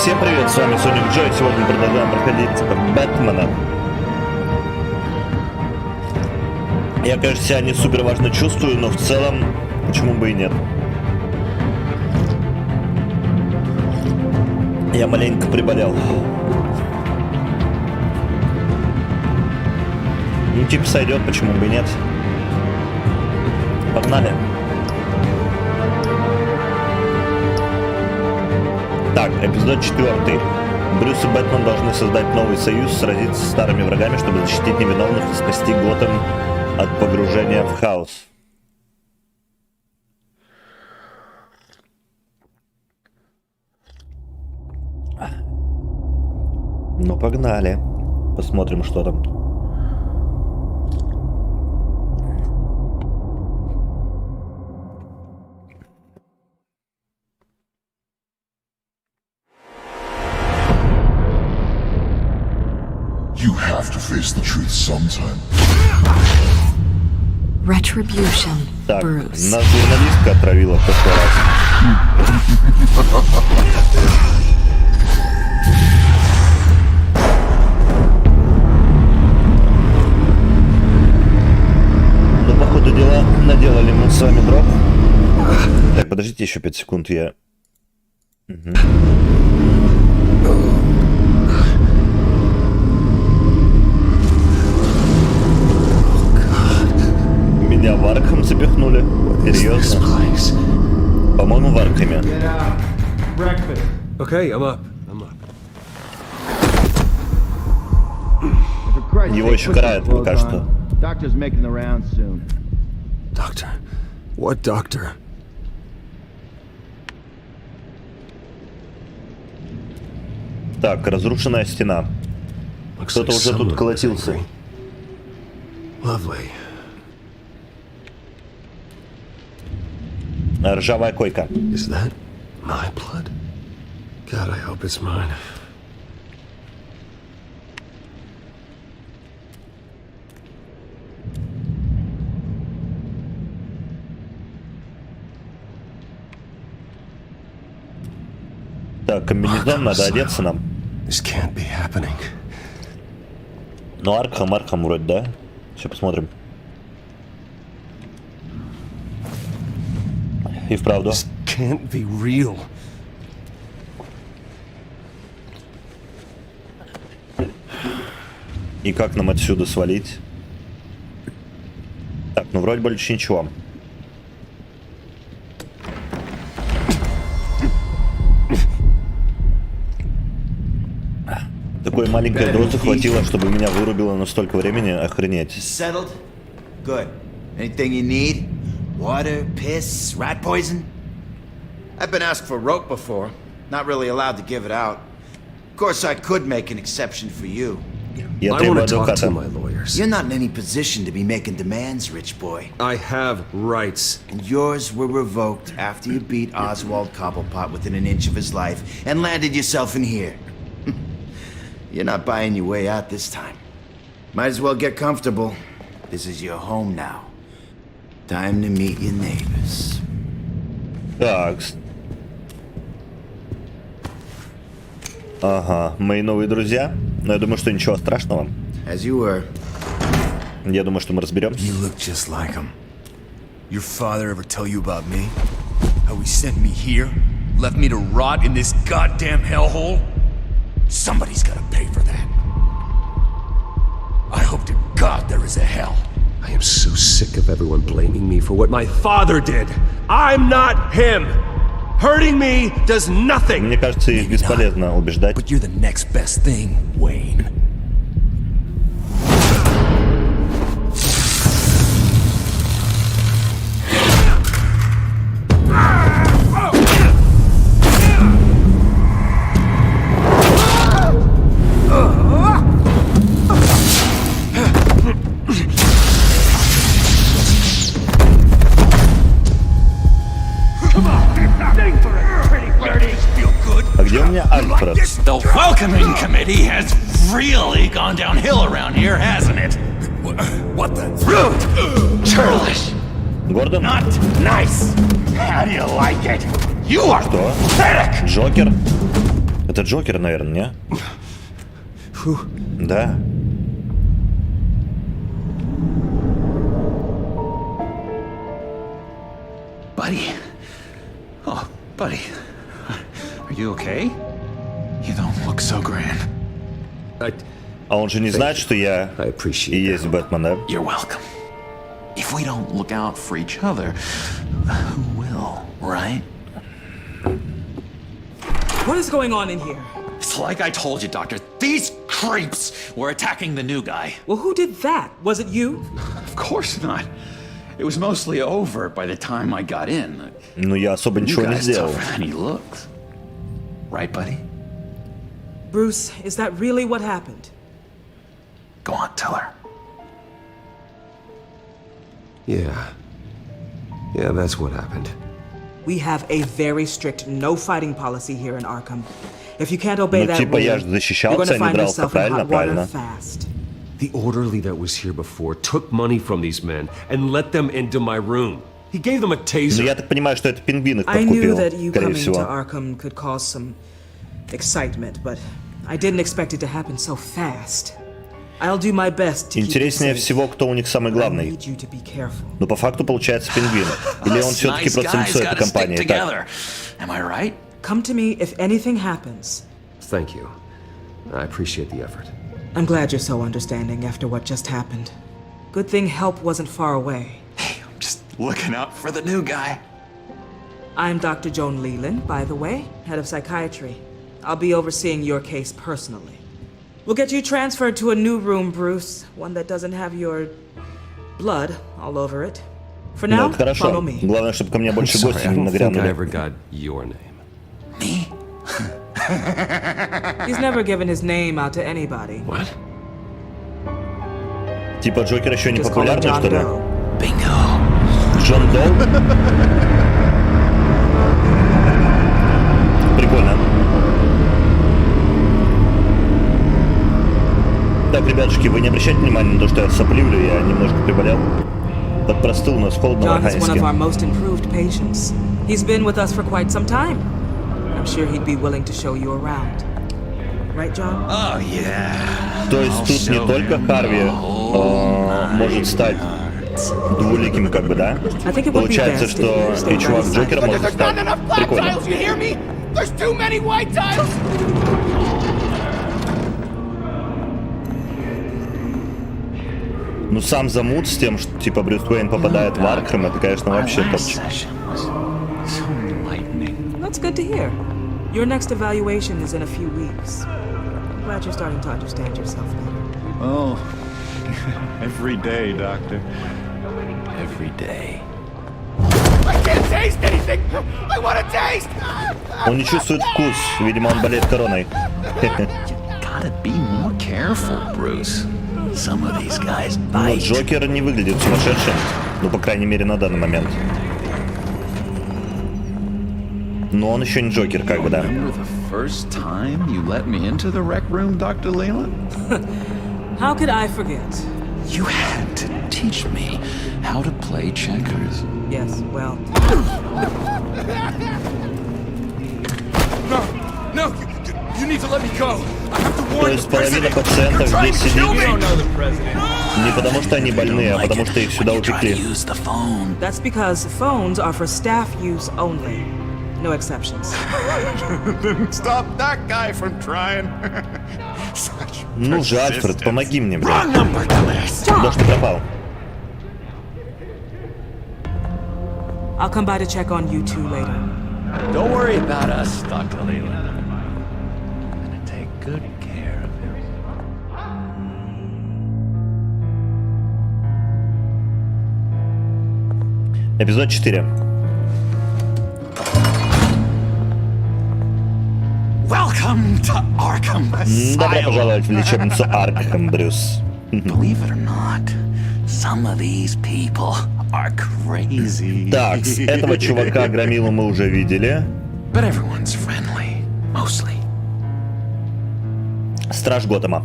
Всем привет, с вами sonikjo, и сегодня продолжаем проходить Бэтмена. Я, конечно, себя не супер важно чувствую, но в целом, почему бы и нет. Я маленько приболел. Ну, типа сойдет, почему бы и нет. Погнали. Так, эпизод 4. Брюс и Бэтмен должны создать новый союз, сразиться с старыми врагами, чтобы защитить невиновных и спасти Готэм от погружения в хаос. Ну, погнали. Посмотрим, что там. You have to face the truth sometime. Retribution, Так, Bruce. нас журналистка отравила в прошлый раз. Ну, походу дела, наделали мы с вами дров. Так, подождите еще 5 секунд, я... Угу. Меня в Аркхам запихнули. Серьезно? По-моему, в Аркхаме. Okay, I'm up. Его еще карают пока что. Doctor? What doctor? Так, разрушенная стена. Кто-то уже тут колотился. Lovely. Ржавая койка. Is that my blood? God, I hope it's mine. Так, комбинезон, надо одеться нам. This can't be happening. Ну, Аркхам вроде, да? Сейчас посмотрим. И вправду. This can't be real. И как нам отсюда свалить? Так, ну вроде больше ничего. Такой маленькой дозы хватило, чтобы меня вырубило на столько времени, охренеть. Settled? Good. Anything you need? Water, piss, rat poison? I've been asked for rope before. Not really allowed to give it out. Of course, I could make an exception for you. Я I требую want to talk to адвоката. my lawyers. You're not in any position to be making demands, rich boy. I have rights. And yours were revoked after you beat Oswald Cobblepot within an inch of his life and landed yourself in here. You're not buying your way out this time. Might as well get comfortable. This is your home now. Time to meet your neighbors. Так. Ага, мои новые друзья. Но я думаю, что ничего страшного. As you were. Я думаю, что мы разберем. You look just like him. Your father ever tell you about me? How he sent me here? Left me to rot in this goddamn hellhole? Somebody's gotta pay for that. I hope to God there is a hell. I am so sick of everyone blaming me for what my father did. I'm not him. Hurting me does nothing. Мне кажется, их бесполезно убеждать. But you're the next best thing, Wayne. А где у меня Альфред? The welcoming committee has really gone downhill around here, hasn't it? What the? Rude! Churlish! Гордон? Not nice! How do you like it? You are Что? pathetic! Джокер? Это Джокер, наверное, не? Да. Buddy. Oh, buddy. Are you okay? You don't look so grand. А он же не знает, что я I и appreciate есть Бэтмен, да? You're welcome. If we don't look out for each other, who will, right? What is going on in here? It's like I told you, Doctor. These creeps were attacking the new guy. Well, who did that? Was it you? Of course not. It was mostly over by the time I got in. Ну, я особо You ничего не guy's сделал. tougher than he looks. Right, buddy? Bruce, is that really what happened? Go on, tell her. Yeah, that's what happened. We have a very strict no fighting policy here in Arkham. If you can't obey Ну, that типа, я rule, же you're защищался, gonna а не find дрался. yourself in Правильно, hot water правильно. fast. The orderly that was here before took money from these men and let them into my room. He gave them a Ну, taser. я так понимаю, что это пингвин их I knew подкупил, that you скорее coming to всего. Arkham could cause some excitement, but I didn't expect it to happen so fast. I'll do my best to keep you Интереснее safe. всего, кто у них самый I главный. need you to be careful. Но по факту получается пингвин. Или он Us все-таки nice просто guys лицо этой gotta stick компании. Так, together. Am I right? Come to me if anything happens. Thank you. I appreciate the effort. I'm glad you're so understanding after what just happened. Good thing help wasn't far away. Hey, I'm just looking out for the new guy. I'm Dr. Joan Leland, by the way, head of psychiatry. I'll be overseeing your case personally. We'll get you transferred to a new room, Bruce. One that doesn't have your blood all over it. For ну now, это хорошо. follow me. Главное, чтобы ко мне I'm больше sorry, гостей I не don't think I нагрянули. ever got your name. Me? He's never given his name out to anybody. What? Типа Джокер еще не Just call him популярный, John что ли? Doe. Bingo. Джон Доу? Прикольно. Так, ребятушки, вы не обращайте внимания на то, что я сопливлю, я немножко приболел. Подпростыл, у нас холодно в John is one of our Архангельске. most improved patients. He's been with us for quite some time. I'm sure he'd be willing to show you around. Right, John? Oh, yeah. То есть тут не только Харви может стать двуликим, как бы, да? I think it would be Получается, best if что you и stay by чувак his Джокера side. может стать. Прикольно. you hear me? There's too many white tiles! Ну сам замут с тем, что типа Брюс Уэйн попадает в Аркхэм, это, конечно, вообще My last топчик. session was so enlightening. That's good to hear. Your next evaluation is in a few weeks. I'm glad you're starting to understand yourself better. Oh, every day, Doctor. Every day. I can't taste anything! I want to taste! Он не чувствует вкус, видимо, он болеет короной. Gotta be more careful, Bruce. Some of these guys Но bite. Джокер не выглядит сумасшедшим, ну, по крайней мере, на данный момент. Но он еще не Джокер, как бы, да. Remember the first time you let me into the rec room, Dr. Leland? How could I forget? You had to teach me how to play checkers. Yes, well, No! You need to let me go! I have to То warn есть the половина president! пациентов здесь сидит know the president! не потому, что они больные, а потому, что их сюда When you try to упекли. use the phone. that's because phones are for staff use only. No exceptions. Stop that guy from trying. Such Ну же, Альфред, помоги мне, блядь. Number, dumbass. Дождь пропал. I'll come by to check on you two later. Don't worry about us, Dr. Leland. I'm gonna take good care of him. Эпизод 4. Welcome to Arkham Добро Asylum. пожаловать в лечебницу Аркхэм, Брюс. Believe it or not, some of these people are crazy. Так, этого чувака громилу мы уже видели. But everyone's friendly, mostly. Страж Готэма.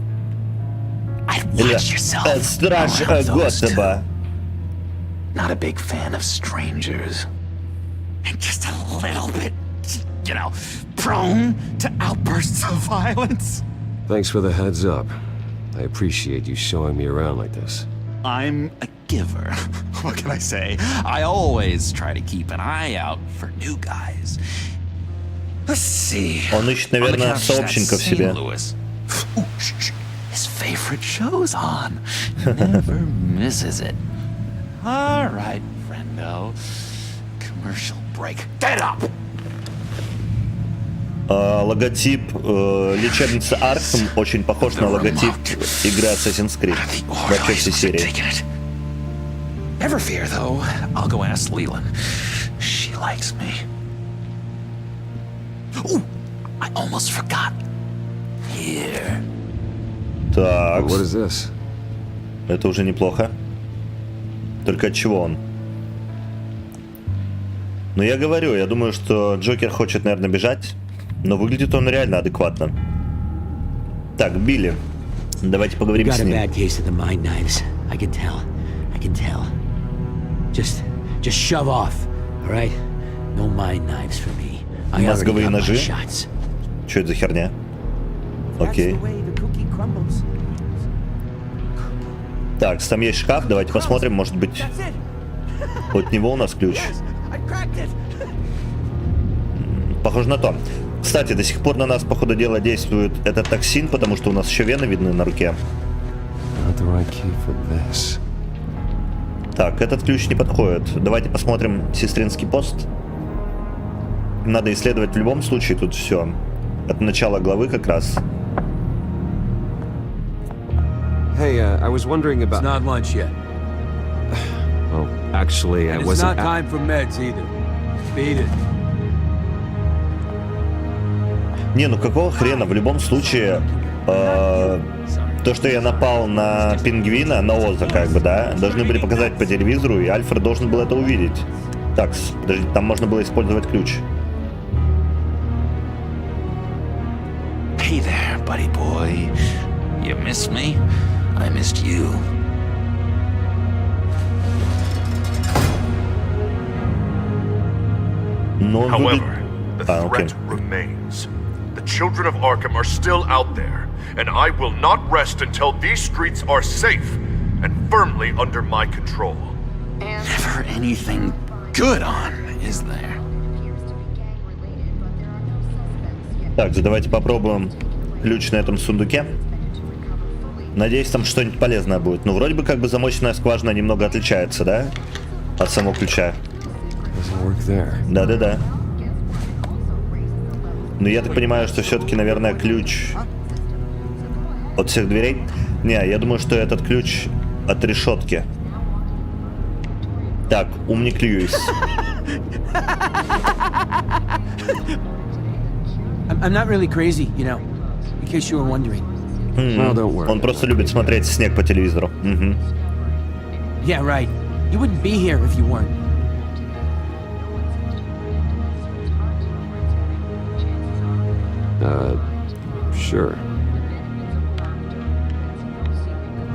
I'd Или watch yourself. Страж around those two. Готэма. Not a big fan of strangers. And just a little bit, prone to outbursts of violence. Thanks for the heads up. I appreciate you showing me around like this. I'm a giver. What can I say? I always try to keep an eye out for new guys. Let's see. Он ищет, наверное, сообщников себе. His favorite show's on. Never misses it. All right, friendo. Commercial break. Get up! Логотип лечебницы Arkham очень похож на логотип игры Assassin's Creed. Вообще все серии. Never fear, though. I'll go ask Leland. She likes me. Ooh, I almost forgot. Here. Так. What is this? Это уже неплохо. Только от чего он? Но я говорю, я думаю, что Джокер хочет, наверное, бежать. Но выглядит он реально адекватно. Так, Билли. Давайте поговорим с ним. Мозговые ножи? Что это за херня? Окей. Так, там есть шкаф, давайте посмотрим, может быть, от него у нас ключ. Похоже на то. Кстати, до сих пор на нас, по ходу дела, действует этот токсин, потому что у нас еще вены видны на руке. Так, этот ключ не подходит. Давайте посмотрим сестринский пост. Надо исследовать в любом случае тут все. От начала главы как раз. Hey, I was wondering about... It's not lunch yet. Well, actually, I And it's wasn't... not time for meds either. Beat it. Не, ну какого хрена? В любом случае, то, что я напал на пингвина, на Оза, как бы, да, должны были показать по телевизору, и Альфред должен был это увидеть. Так, подождите, там можно было использовать ключ. Hey there, buddy boy. You missed me? I missed you. Но он However, the окей. threat remains. The children of Arkham are still out there, and I will not rest until these streets are safe and firmly under my control. Never anything good on, is there? Так, давайте попробуем ключ на этом сундуке. Надеюсь, там что-нибудь полезное будет. Ну, вроде бы как бы замочная скважина немного отличается, да? От самого ключа. Да-да-да. Но я так понимаю, что все-таки, наверное, ключ от всех дверей. Не, я думаю, что этот ключ от решетки. Так, умник Льюис. I'm not really crazy, you know, in case you were wondering. Он просто любит смотреть снег по телевизору. Угу. Yeah, right. You wouldn't be here if you weren't. Sure.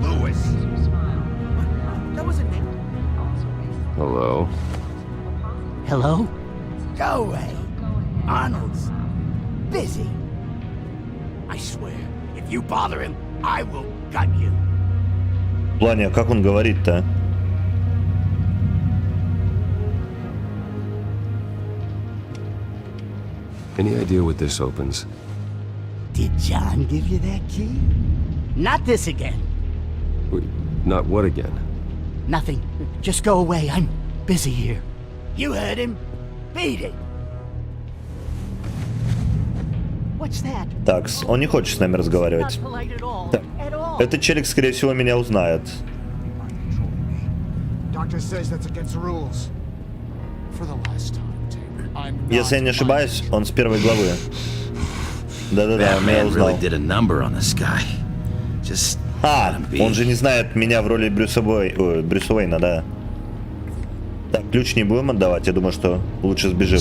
Lewis. That wasn't me. Hello? Hello? Go away. Arnold's busy. I swear, if you bother him, I will gut you. В плане, а как он говорит-то? Any idea what this opens? Did John give you that key? Not this again. Wait, not what again? Nothing. Just go away. I'm busy here. You heard him. Beat it. What's that? Так, он не хочет с нами разговаривать. Not polite at all. Так, At all. этот челик, скорее всего, меня узнает. Doctor says that's against the rules. For the last time, Taylor, I'm not... Если я не ошибаюсь, он с первой главы. Да-да-да, он меня узнал. А, он же не знает меня в роли Брюса Уэйна, да. Так, ключ не будем отдавать, я думаю, что лучше сбежим.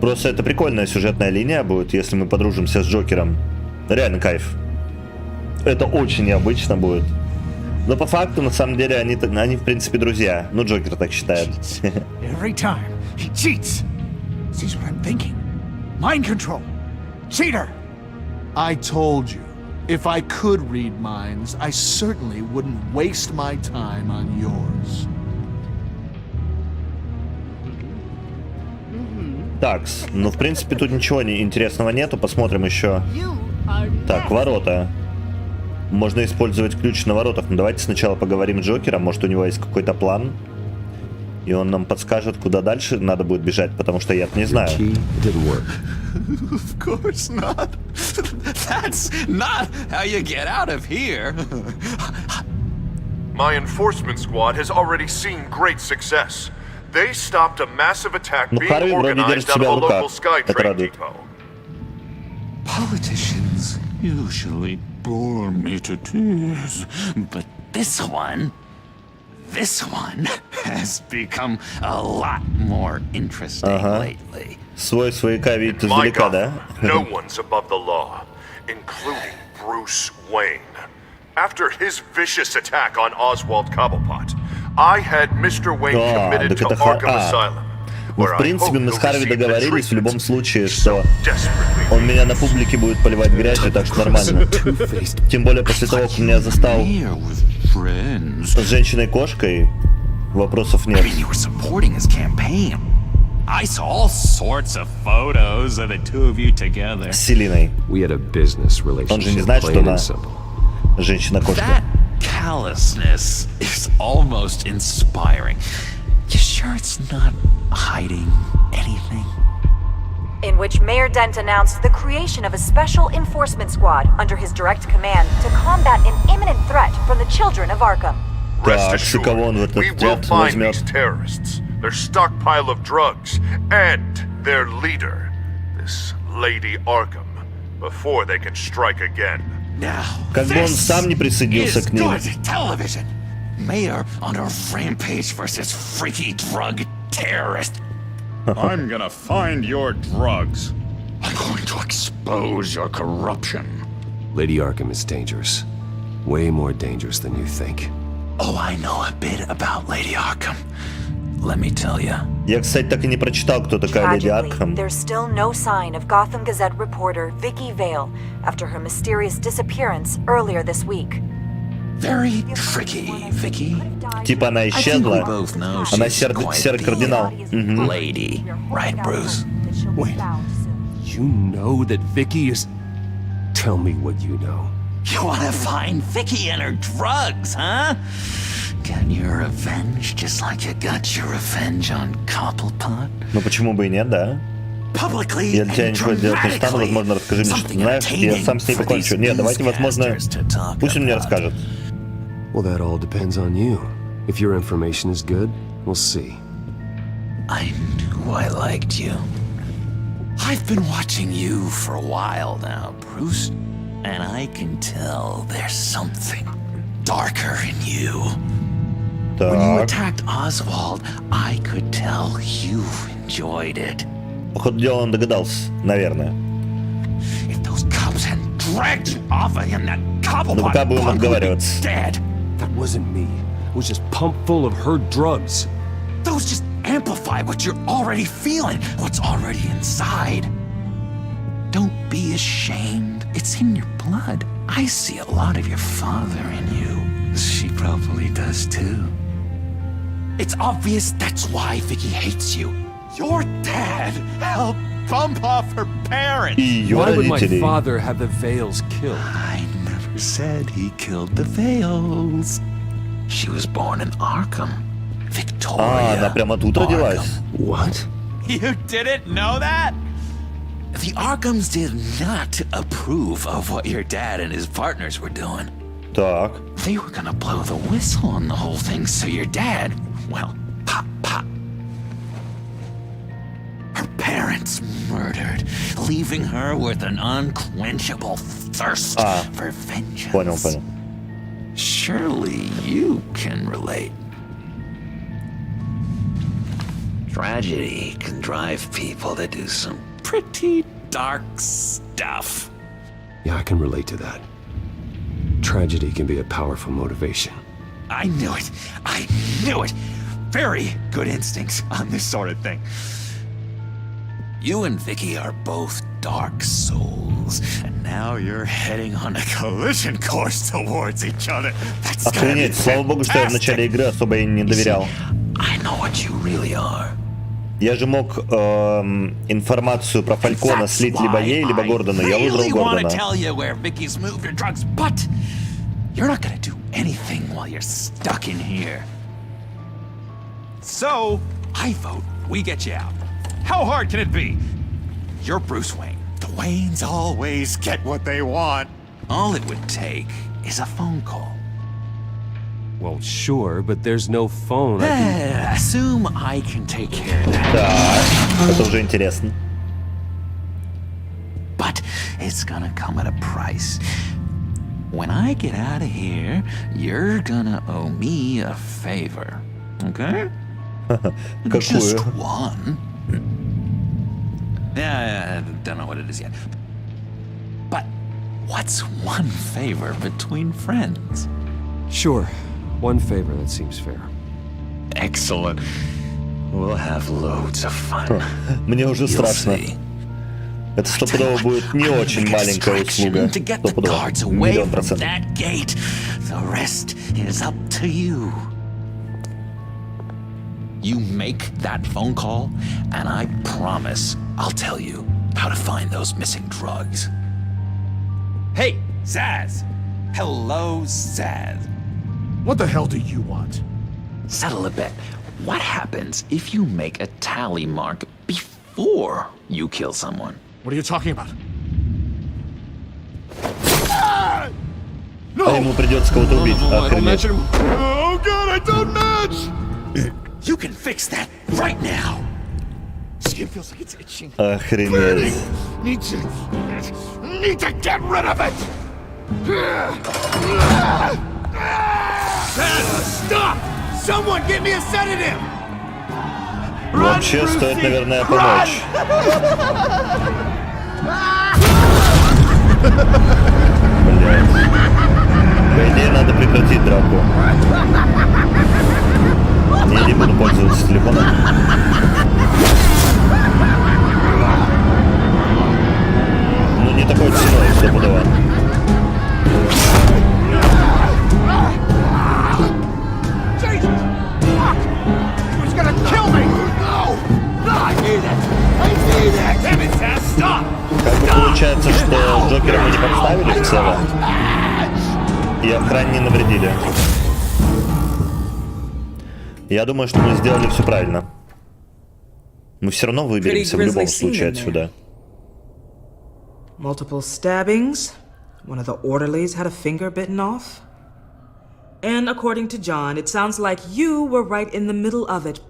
Просто это прикольная сюжетная линия будет, если мы подружимся с Джокером. Реально кайф. Это очень необычно будет. Но по факту, на самом деле, они в принципе друзья. Ну, Джокер так считает. Every time he cheats. Sees what I'm thinking. Mind control. Cheater. I told you, if I could read minds, I certainly wouldn't waste my time on yours. Такс, ну, в принципе, тут ничего интересного нету. Посмотрим еще. Так, ворота. Можно использовать ключ на воротах. Но давайте сначала поговорим с Джокером. Может, у него есть какой-то план. И он нам подскажет, куда дальше надо будет бежать, потому что я не знаю. Of course not. That's not how you get out of here. My enforcement squad has already seen great success. They stopped a massive attack being organized out of a local SkyTrain depot. Politicians usually bore me to tears, but this one has become a lot more interesting lately. Свой свояка видит издалека, да? No one's above the law, including Bruce Wayne. After his vicious attack on Oswald Cobblepot, I had Mr. Wayne committed to Arkham Asylum. Ну, в принципе, мы с Харви договорились в любом случае, что он меня на публике будет поливать грязью, так что нормально. Тем более после того, как меня застал с женщиной-кошкой, вопросов нет. I saw all sorts of photos of the two of you together. С Селиной. Он же не знает, что она женщина-кошка. That callousness is almost inspiring. You sure it's not hiding anything? In which Mayor Dent announced the creation of a special enforcement squad under his direct command to combat an imminent threat from the children of Arkham. Rest assured, we will find these terrorists, their stockpile of drugs, and their leader, this Lady Arkham, before they can strike again. Now, как бы он сам не присоединился к ним. Television. Mayor on a rampage versus freaky drug terrorist. I'm gonna find your drugs. I'm going to expose your corruption. Lady Arkham is dangerous. Way more dangerous than you think. Oh, I know a bit about Lady Arkham. Let me tell you. Я, кстати, так и не прочитал, кто такая Леди Аркхам. There's still no sign of Gotham Gazette reporter Vicky Vale after her mysterious disappearance earlier this week. Very tricky, Vicky. Типа она исчезла. Она серый кардинал. Lady, right, Bruce? Wait. You know that Vicky is... Tell me what you know. You want to find Vicky and her drugs, huh? Get your revenge just like you got your revenge on Cobblepot? Ну почему бы и нет, да? Я для тебя ничего делать не стану, возможно, расскажи мне, что ты знаешь, и я сам с ней покончу. Нет, давайте, возможно, пусть он мне расскажет. Well, that all depends on you. If your information is good, we'll see. I knew I liked you. I've been watching you for a while now, Bruce, and I can tell there's something darker in you. When you attacked Oswald, I could tell you enjoyed it. Походу дела он догадался, наверное. If those cops hadn't dragged you off of him, that Cobblepot would be dead. That wasn't me. It was just pumped full of her drugs. Those just amplify what you're already feeling, what's already inside. Don't be ashamed. It's in your blood. I see a lot of your father in you. She probably does too. It's obvious that's why Vicky hates you. Your dad helped bump off her parents. Why would my father have the Vales killed? I never said he killed the Vales. She was born in Arkham. Victoria. Она прямо тут родилась. What? You didn't know that? The Arkhams did not approve of what your dad and his partners were doing. Так. They were gonna blow the whistle on the whole thing, so your dad, well, pop. Her parents murdered, leaving her with an unquenchable thirst for vengeance. Понял. Surely you can relate. Tragedy can drive people to do some pretty dark stuff. Yeah, I can relate to that. Tragedy can be a powerful motivation. I knew it. I knew it. Very good instincts on this sort of thing. You and Vicky are both dark souls, and now you're heading on a collision course towards each other. That's Охренеть, слава богу, что я в начале игры особо ей не доверял. I know what you really are. Я же мог информацию про Фалькона слить либо ей, либо Гордону. Я выбрал Гордона. You're not gonna do anything while you're stuck in here. So, I vote we get you out. How hard can it be? You're Bruce Wayne. The Waynes always get what they want. All it would take is a phone call. Well, sure, but there's no phone. Assume I can take care of that. Так, это уже интересно. But it's gonna come at a price. When I get out of here, you're gonna owe me a favor. Okay? Just one. Yeah, I don't know what it is yet. But what's one favor between friends? Sure. One favor, that seems fair. Excellent. We'll have loads of fun. Мне уже страшно. Это стопудово будет не очень маленькая услуга. Стопудово. 1,000,000%. The rest is up to you. You make that phone call, and I promise I'll tell you how to find those missing drugs. Hey, Zaz! Hello, Zaz. What the hell do you want? Settle a bet. What happens if you make a tally mark before you kill someone? What are you talking about? А ему придется кого-то убить. Охренеть. Oh god, I don't match! You can fix that right now. Skin feels like it's itching. Охренеть. Need to get rid of it. Stop! Someone get me a sedative! Вообще стоит, наверное, помочь. Блять. По идее, надо прекратить драку. Я не буду пользоваться телефоном. Ну, не такой ценой, стопудово. Как бы получается, что Джокера мы не подставили в целом, и охране не навредили. Я думаю, что мы сделали все правильно. Мы все равно выберемся в любом случае отсюда. Multiple stabbings. One of the orderlies had a finger bitten off. And according to John, it sounds like you were right in the middle of it.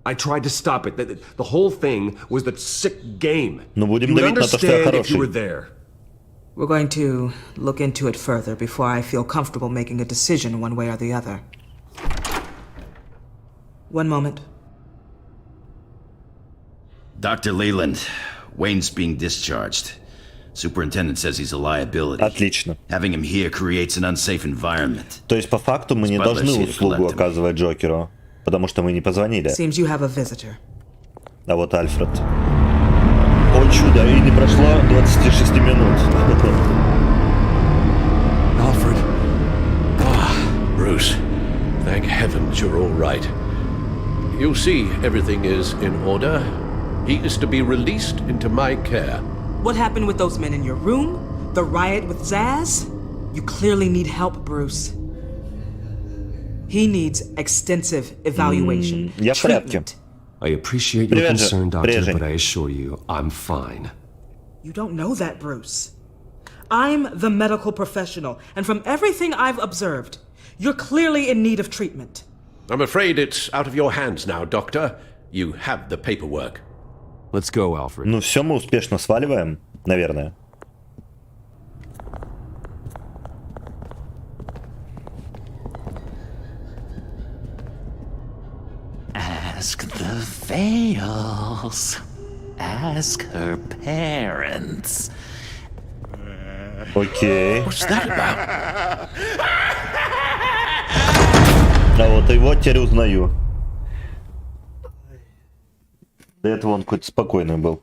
I tried to stop it. The whole thing was that sick game. Ну, будем You would давить на то, что я understand if you were хороший. there. We're going to look into it further before I feel comfortable making a decision one way or the other. One moment. Dr. Leland, Wayne's being discharged. Superintendent says he's a liability. Отлично. Having him here creates an unsafe environment. То есть, по факту, мы не должны услугу оказывать Джокеру, потому что мы не позвонили. Seems you have a visitor. А вот Альфред. О чудо, и не прошло 26 минут. Alfred. Bruce. Thank heavens you're all right. You see, everything is in order. He is to be released into my care. What happened with those men in your room? The riot with Zaz? You clearly need help, Bruce. He needs extensive evaluation. Я в порядке. I appreciate your concern, Doctor, but I assure you, I'm fine. You don't know that, Bruce. I'm the medical professional, and from everything I've observed, you're clearly in need of treatment. I'm afraid it's out of your hands now, Doctor. You have the paperwork. Let's go, Alfred. Ну все, мы успешно сваливаем, наверное. Ask the Vales. Ask her parents. Окей. What's that about? А вот его теперь узнаю. До этого он какой-то спокойный был.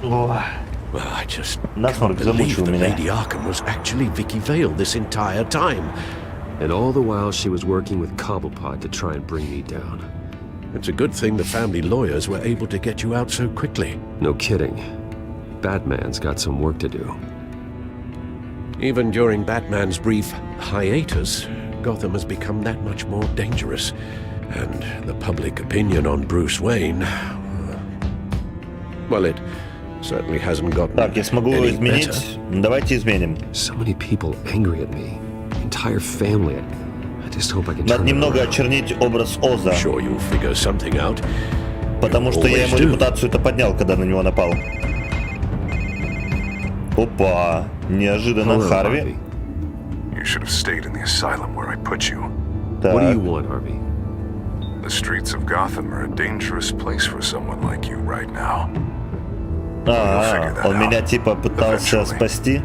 Well, I just Насморк can't believe замучил that меня. Lady Arkham was actually Vicky Vale this entire time. And all the while she was working with Cobblepot to try and bring me down. It's a good thing the family lawyers were able to get you out so quickly. No kidding. Batman's got some work to do. Even during Batman's brief hiatus, Gotham has become that much more dangerous. And the public opinion on Bruce Wayne... well, it certainly hasn't gotten Так, я смогу его any изменить. better. Давайте изменим. So many people angry at me. Entire family. I just hope I can Надо turn it немного around. очернить образ Оза. Sure you'll figure something out. Потому что я ему репутацию-то поднял, когда на него напал. Опа, неожиданно Hello, Харви. You should have stayed in the asylum where I put you. What do you Так, want, Harvey? The streets of Gotham are a dangerous place for someone like you right now. он меня типа пытался спасти.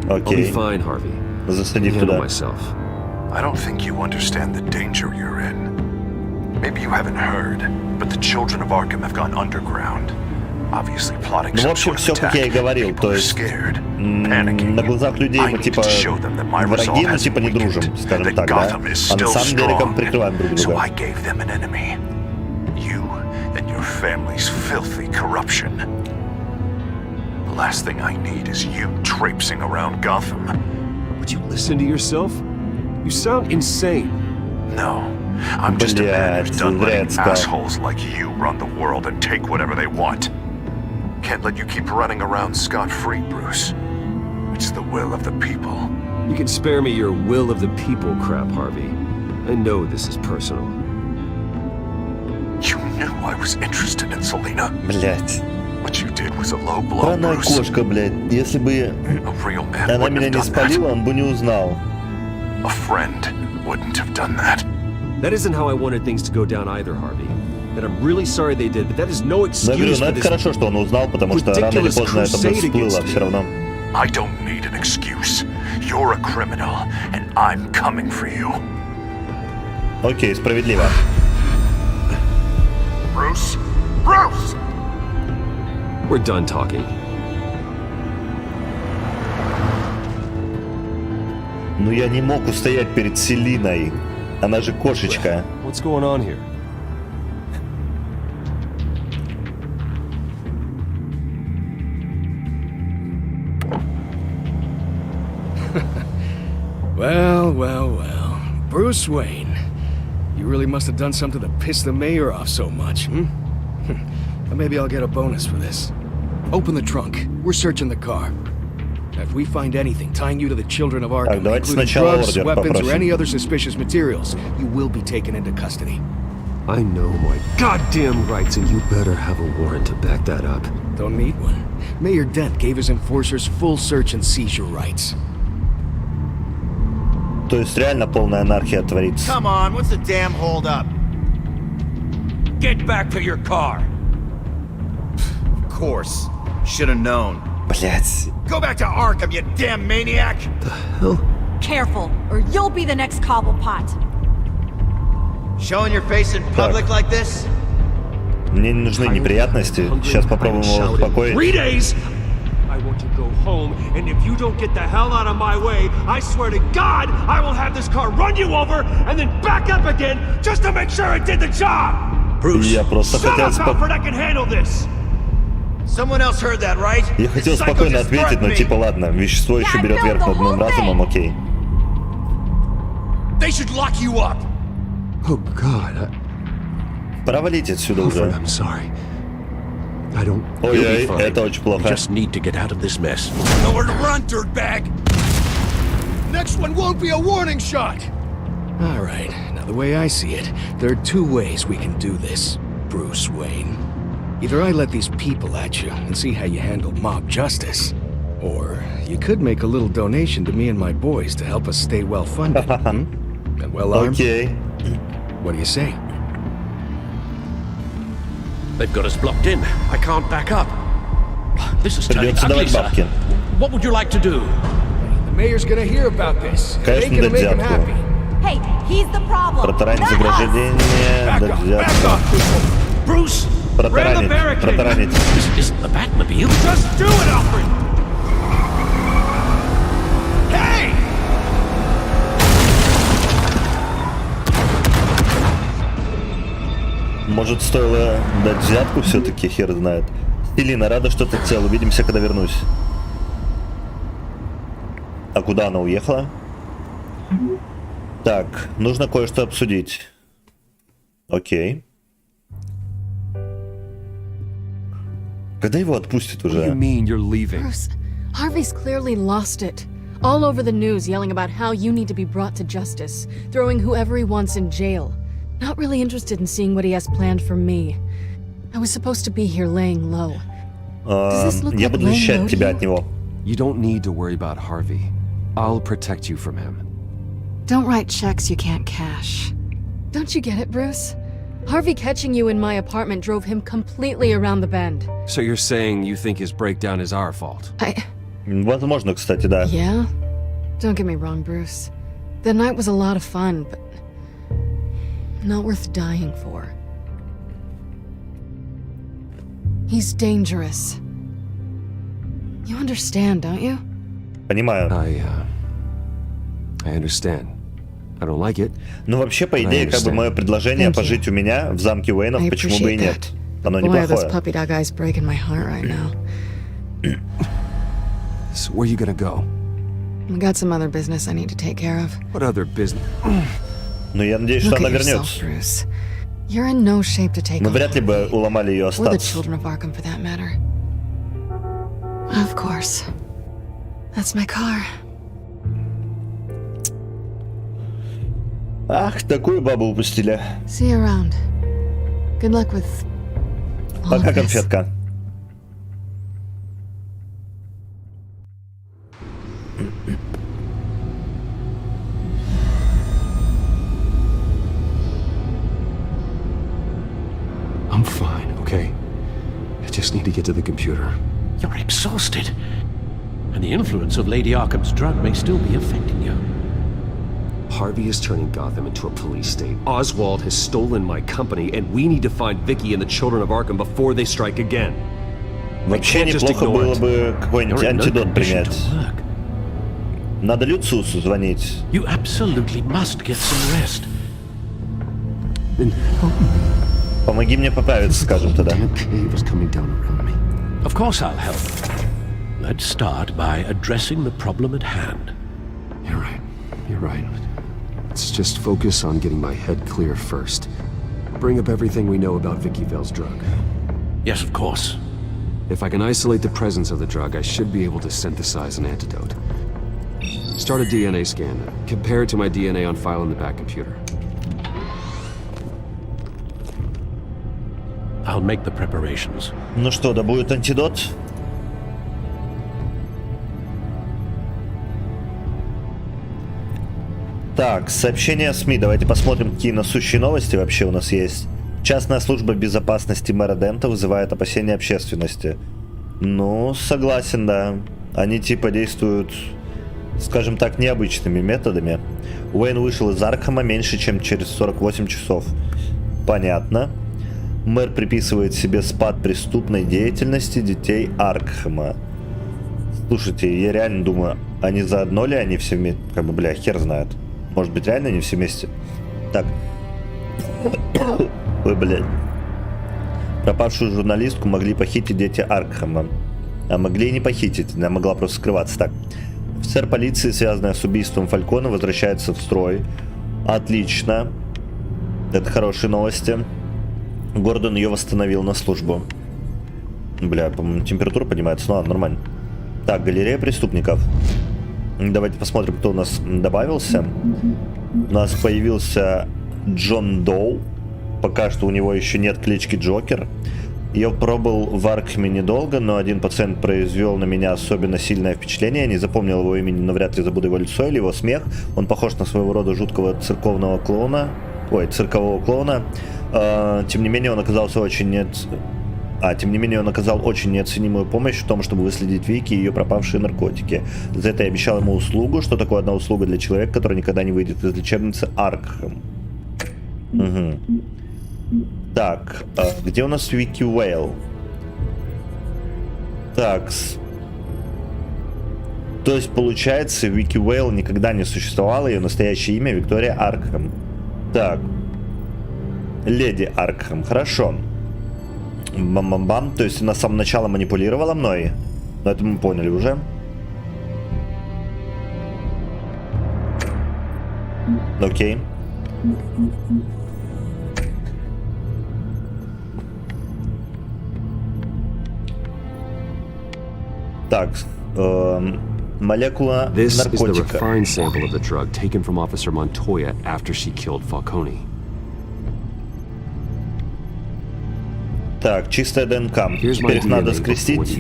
I'll be Окей, fine, Harvey. засадив Handle туда. myself. I don't think you understand the danger you're in. Maybe you haven't heard, but the children of Arkham have gone underground. Obviously plotting Ну, в some общем, sort of все, как attack. я и говорил, People то are есть scared, на panicking. глазах людей I мы need типа to show them that my враги, resolve ну hasn't типа не дружим, weakened, скажем that так, да? Gotham is А на still самом деле как strong. прикрываем друг So друга. I gave them an enemy. You and your family's filthy corruption. The last thing I need is you traipsing around Gotham. Would you listen to yourself? You sound insane. No. I'm just a man who's Блядь, done letting зря сказал. assholes like you run the world and take whatever they want. Can't let you keep running around scot-free, Bruce. It's the will of the people. You can spare me your will of the people crap, Harvey. I know this is personal. You knew I was interested in Selena. Блять. What you did was a low blow, Странная Bruce. кошка, блядь. Если бы A real man она wouldn't меня have не done that. спалила, он бы не узнал. A friend wouldn't have done that. That isn't how I wanted things to go down either, Harvey. And I'm really sorry they did, but that is no Но я говорю, excuse ну for это this. хорошо, что он узнал, потому что рано или поздно это бы всплыло все равно. I don't need an excuse. You're a criminal, and I'm coming for you. Окей, справедливо. Bruce? Bruce! We're done talking. Ну я не мог устоять перед Селиной. Она же кошечка. What's going on here? Well. Bruce Wayne. You really must have done something to piss the mayor off so much, hmm? Maybe I'll get a bonus for this. Open the trunk. We're searching the car. If we find anything tying you to the children of Arkham, including drugs, weapons, or any other suspicious materials, you will be taken into custody. I know my goddamn rights, and you better have a warrant to back that up. Don't need one. Mayor Dent gave his enforcers full search and seizure rights. То есть реально полная анархия творится. Come on, what's the damn hold up? Get back to your car. Of course. Should have known. Блять. Go back to Arkham, you damn maniac! Careful, or you'll be the next Cobblepot. Showing your face in public like this? Мне не нужны неприятности. Сейчас попробуем его успокоить. 3 days! I want to go home, and if you don't get the hell out of my way, I swear to God, I will have this car run you over and then back up again just to make sure it did the job! Bruce, Я просто Shut хотел up, Alfred, I can handle this! Someone else heard that, right? Я хотел спокойно ответить, но типа ладно, вещество еще берет верх над моим разумом, окей. They should lock you up. Oh, God. Провалите отсюда Alfred, уже. I'm sorry. I don't... Ой-ой, это очень We плохо. just need to get out of this mess. Nowhere to run, dirtbag. Next one won't be a warning shot! All right, now the way I see it, there are two ways we can do this, Bruce Wayne. Either I let these people at you and see how you handle mob justice, or you could make a little donation to me and my boys to help us stay well-funded, and well-armed. Окей. What do you say? They've got us blocked in. I can't back up. This is turning Придется ugly, давать sir. бабки. What would you like to do? The mayor's gonna hear about this. It Конечно, ain't gonna дать make him взятку. happy. Hey, he's the problem. Протаранить not us. заграждение, дать взятку. Bruce, Протаранить, протаранить. this isn't the Batmobile. Just do it, Alfred! Hey! Может, стоило дать взятку все-таки, хер знает. Элина, рада, что ты цел. Увидимся, когда вернусь. А куда она уехала? Так, нужно кое-что обсудить. Окей. Когда его отпустят уже? Bruce, Harvey's clearly lost it. All over the news yelling about how you need to be brought to justice, throwing whoever he wants in jail. Not really interested in seeing what he has planned for me. I was supposed to be here laying low. Does this look Я like буду laying защищать low to тебя you? от него. You don't need to worry about Harvey. I'll protect you from him. Don't write checks you can't cash. Don't you get it, Bruce? Harvey catching you in my apartment drove him completely around the bend. So you're saying you think his breakdown is our fault? Возможно, кстати, да. Yeah? Don't get me wrong, Bruce. The night was a lot of fun, but not worth dying for. He's dangerous. You understand, don't you? Понимаю. I understand. I don't like it. Ну, вообще, по идее, как бы мое предложение пожить у меня в замке Уэйнов, I почему бы и appreciate нет. that. Оно Boy, this неплохое. puppy dog eye's breaking my heart right now. So where are you gonna go? I got some other business I need to take care of. What other business? Но я надеюсь, что Look она at yourself, вернется. Bruce. You're in no shape to take Мы on вряд ли бы уломали ее Or the остаться. children of Arkham, for that matter. Of course. That's my car. Ах, такую бабу упустили. See you around. Good luck with all Пока, of this. конфетка. I'm fine, okay? I just need to get to the computer. You're exhausted. And the influence of Lady Arkham's drug may still be affecting you. Harvey is turning Gotham into a police state. Oswald has stolen my company, and we need to find Vicky and the children of Arkham before they strike again. Вообще неплохо было бы какой-нибудь антидот принять. Надо Люциусу звонить. You absolutely must get some rest. Помоги мне поправиться, скажем тогда. Of course I'll help. Let's start by addressing the problem at hand. You're right. Let's just focus on getting my head clear first. Bring up everything we know about Vicky Vale's drug. Yes, of course. If I can isolate the presence of the drug, I should be able to synthesize an antidote. Start a DNA scan. Compare it to my DNA on file in the back computer. I'll make the preparations. Ну что, да будет антидот? Так, сообщения СМИ. Давайте посмотрим, какие насущие новости вообще у нас есть. Частная служба безопасности мэра Дента вызывает опасения общественности. Ну, согласен, да. Они типа действуют, скажем так, необычными методами. Уэйн вышел из Аркхема меньше, чем через 48 часов. Понятно. Мэр приписывает себе спад преступной деятельности детей Аркхема. Слушайте, я реально думаю, они заодно ли они все вместе? Как бы, бля, хер знает. Может быть, реально они все вместе? Так. Ой, блядь. Пропавшую журналистку могли похитить дети Аркхема. А могли и не похитить. Она могла просто скрываться. Так. Офицер полиции, связанный с убийством Фалькона, возвращается в строй. Отлично. Это хорошие новости. Гордон ее восстановил на службу. Бля, по-моему, температура поднимается. Ну ладно, нормально. Так, галерея преступников. Давайте посмотрим, кто у нас добавился. У нас появился Джон Доу. Пока что у него еще нет клички Джокер. Я пробыл в Аркхеме недолго, но один пациент произвел на меня особенно сильное впечатление. Я не запомнил его имени, но вряд ли забуду его лицо или его смех. Он похож на своего рода жуткого церковного клоуна. Ой, циркового клоуна. Тем не менее, он оказался очень Тем не менее, он оказал очень неоценимую помощь в том, чтобы выследить Вики и ее пропавшие наркотики. За это я обещал ему услугу. Что такое одна услуга для человека, который никогда не выйдет из лечебницы Аркхэм? Угу. Так, где у нас Вики Вейл? Так. То есть, получается, Вики Вейл никогда не существовало, ее настоящее имя Виктория Аркхэм. Так. Леди Аркхэм, хорошо. Бам-бам-бам. То есть, она с самого начала манипулировала мной? Но это мы поняли уже. Окей. Так, молекула This is the наркотика. refined sample of the drug taken from Officer Montoya after she killed Falcone. Так, чистая ДНК. Теперь их надо скрестить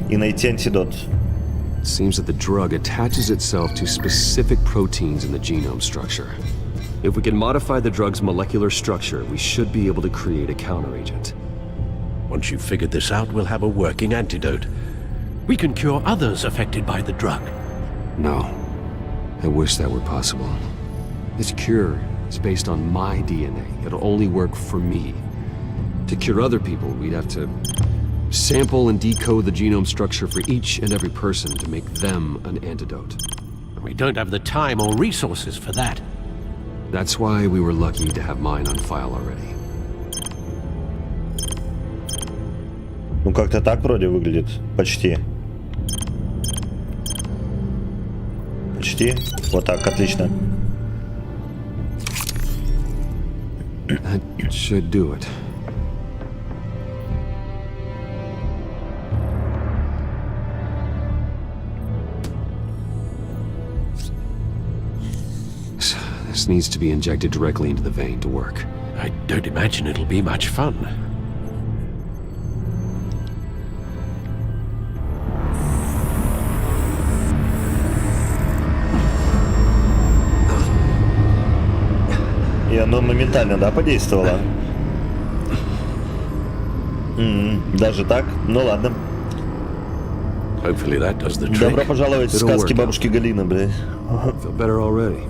и найти антидот. It seems that the drug attaches itself to specific proteins in the genome structure. If we can modify the drug's molecular structure, we should be able to create a counteragent. Once you've figured this out, we'll have a working antidote. We can cure others affected by the drug. No. I wish that were possible. This cure is based on my DNA. It'll only work for me. To cure other people, we'd have to sample and decode the genome structure for each and every person to make them an antidote. We don't have the time or resources for that. That's why we were lucky to have mine on file already. Ну, как-то так вроде выглядит. Почти. Почти. Вот так, отлично. That should do it. This needs to be injected directly into the vein to work. I don't imagine it'll be much fun. И оно моментально, да, подействовало? Даже так? Ну ладно. Hopefully that does the trick. Добро пожаловать в сказки бабушки Галины, блядь. Feel better already.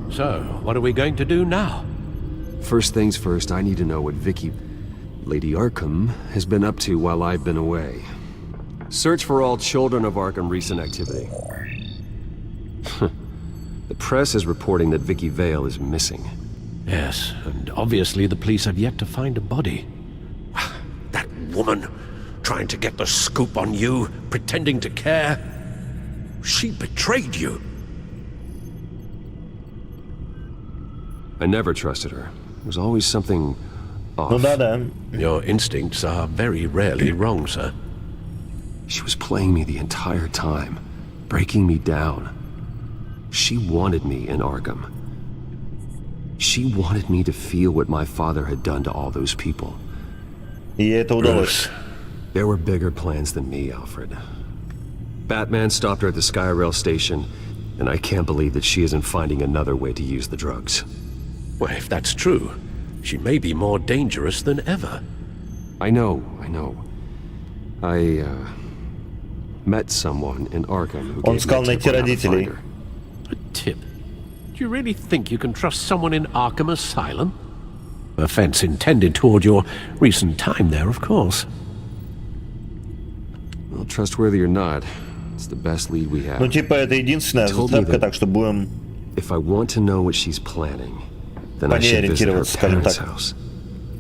So, what are we going to do now? First things first, I need to know what Lady Arkham, has been up to while I've been away. Search for all children of Arkham recent activity. The press is reporting that Vicky Vale is missing. Yes, and obviously the police have yet to find a body. That woman, trying to get the scoop on you, pretending to care. She betrayed you. I never trusted her. There was always something off. Ну да. Your instincts are very rarely wrong, sir. She was playing me the entire time, breaking me down. She wanted me in Arkham. She wanted me to feel what my father had done to all those people. И это удалось. There were bigger plans than me, Alfred. Batman stopped her at the Skyrail station, and I can't believe that she isn't finding another way to use the drugs. Well, if that's true, she may be more dangerous than ever. I know. I met someone in Arkham who Он gave сказал me a найти tip on how to родителей. find her. A tip? Do you really think you can trust someone in Arkham Asylum? Offense intended toward your recent time there, of course. Well, trustworthy or not, it's the best lead we have. Ну типа это единственная зацепка, так что будем If I want to know what she's planning, then по I ней should visit her ориентироваться, скажем parents' так. house.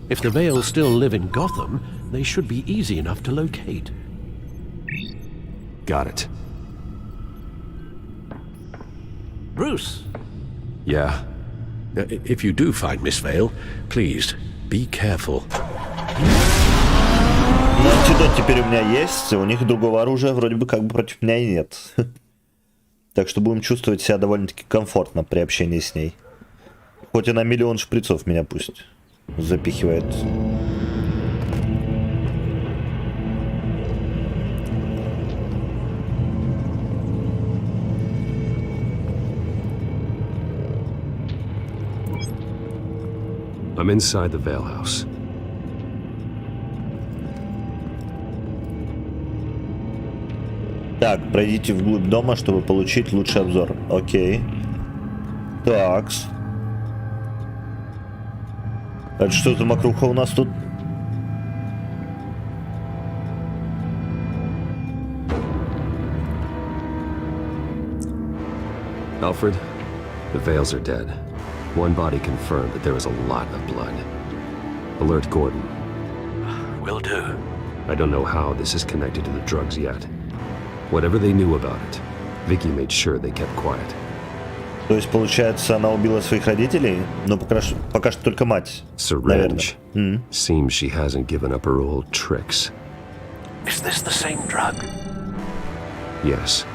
If the Vales still live in Gotham, they should be easy enough to locate. Got it. Bruce! Yeah? If you do find Miss Vale, please, be careful. Ну, антидот теперь у меня есть, у них другого оружия вроде бы как бы против меня и нет. Так что будем чувствовать себя довольно-таки комфортно при общении с ней. Хоть она миллион шприцов меня пусть запихивает. I'm inside the Vale House. Так, пройдите вглубь дома, чтобы получить лучший обзор. Окей. Такс. Это что за мокруха у нас тут? Alfred, the Vales are dead. One body confirmed, but there was a lot of blood. Alert Gordon. Will do. I don't know how this is connected to the drugs yet. Whatever they knew about it, Vicky made sure they kept quiet. То есть, получается, она убила своих родителей, но пока что только мать. Syringe. Seems she hasn't given up her old tricks. Is this the same drug? Yes,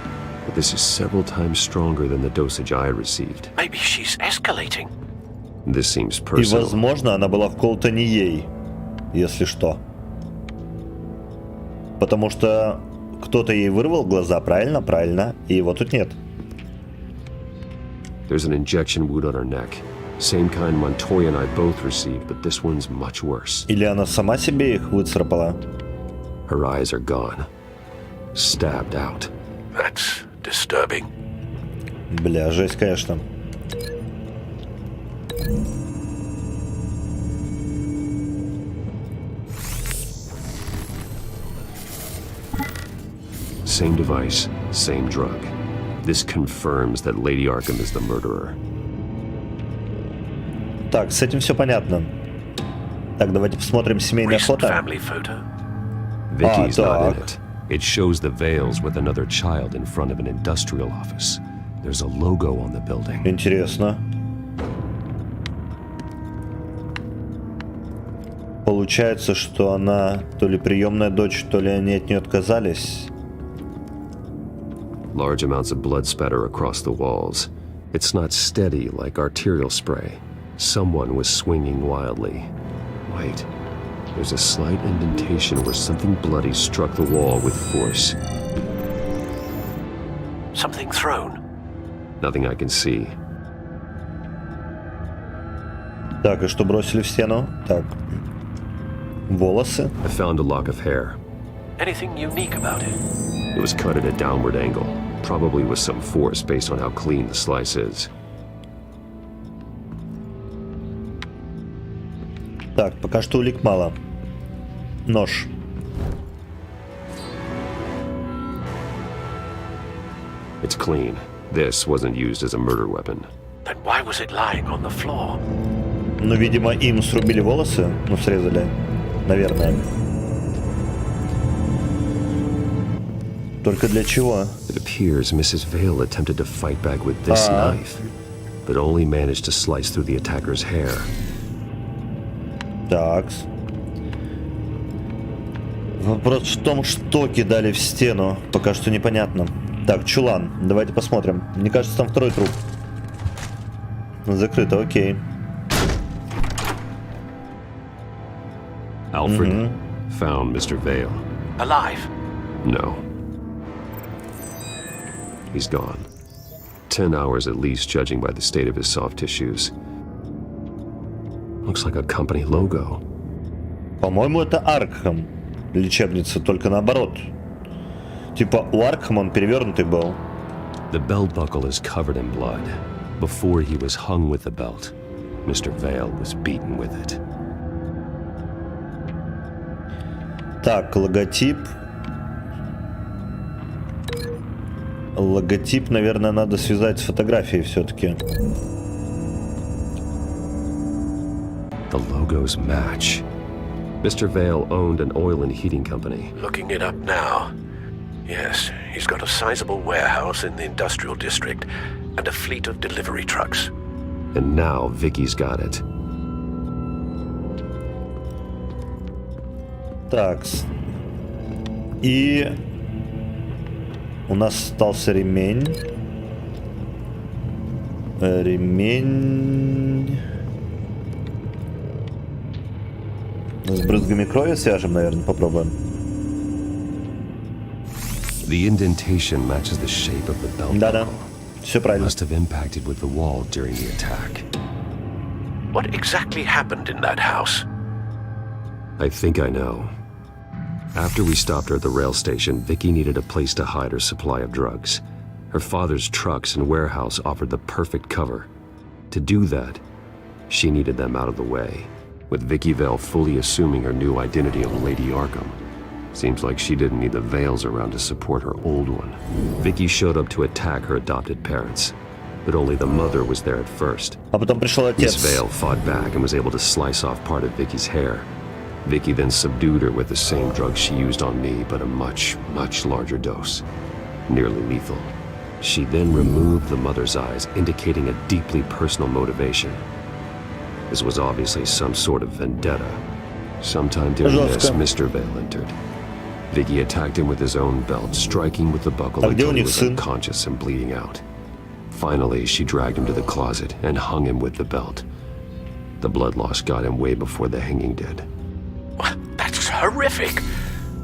but this is several times stronger than the dosage I received. Maybe she's escalating. This seems И, personal. возможно, она была вколота не ей, если что. Потому что кто-то ей вырвал глаза, правильно? Правильно. И его тут нет. There's an injection wound on her neck. Same kind Montoya and I both received, but this one's much worse. Или она сама себе их выцарапала? Her eyes are gone. Stabbed out. That's disturbing. Бля, жесть, конечно. Same device, same drug. This confirms that Lady Arkham is the murderer. Так, с этим все понятно. Так, давайте посмотрим семейное фото. Family photo. Vicky's not in it. It shows the Vales with another child in front of an industrial office. There's a logo on the building. Интересно. Получается, что она то ли приемная дочь, то ли они от нее отказались. Large amounts of blood spatter across the walls. It's not steady like arterial spray. Someone was swinging wildly. Wait, there's a slight indentation where something bloody struck the wall with force. Something thrown. Nothing I can see. Так, и что бросили в стену? Так. Волосы. I found a lock of hair. Anything unique about it? It was cut at a downward angle, probably with some force based on how clean the slice is. Так, пока что улик мало. Нож. It's clean. This wasn't used as a murder weapon. Then why was it lying on the floor? Ну, видимо, им срубили волосы. Ну, срезали. Наверное. Только для чего? It appears Mrs. Vale attempted to fight back with this knife, but only managed to slice through the attacker's hair. Так. Вопрос в том, что кидали в стену. Пока что непонятно. Так, чулан. Давайте посмотрим. Мне кажется, там второй труп. Закрыто, окей. Alfred found Mr. Vale. Alive? No. He's gone. 10 hours at least, judging by the state of his soft tissues. Looks like a company logo. По-моему, это Аркхам. Лечебница, только наоборот. Типа у Аркхама он перевернутый был. The belt buckle is covered in blood. Before he was hung with the belt, Mr. Vale was beaten with it. Так, логотип. Логотип, наверное, надо связать с фотографией все-таки. The logos match. Mr. Vale owned an oil and heating company. Looking it up now. Yes, he's got a sizable warehouse in the industrial district and a fleet of delivery trucks. And now Vicky's got it. Такс. И у нас остался ремень. Ремень. С брызгами крови свяжем, наверное, попробуем. The indentation matches the shape of the belt Да-да, buckle. все правильно. Must have impacted with the wall during the attack. What exactly happened in that house? I think I know. After we stopped her at the rail station, Vicky needed a place to hide her supply of drugs. Her father's trucks and warehouse offered the perfect cover. To do that, she needed them out of the way, with Vicky Vale fully assuming her new identity of Lady Arkham. Seems like she didn't need the Vales around to support her old one. Vicky showed up to attack her adopted parents, but only the mother was there at first. Miss Vale fought back and was able to slice off part of Vicky's hair. Vicky then subdued her with the same drug she used on me, but a much, much larger dose. Nearly lethal. She then removed the mother's eyes, indicating a deeply personal motivation. This was obviously some sort of vendetta. Sometime during this, Mr. Vale entered. Vicky attacked him with his own belt, striking with the buckle until he was unconscious and bleeding out. Finally, she dragged him to the closet and hung him with the belt. The blood loss got him way before the hanging did. That's horrific.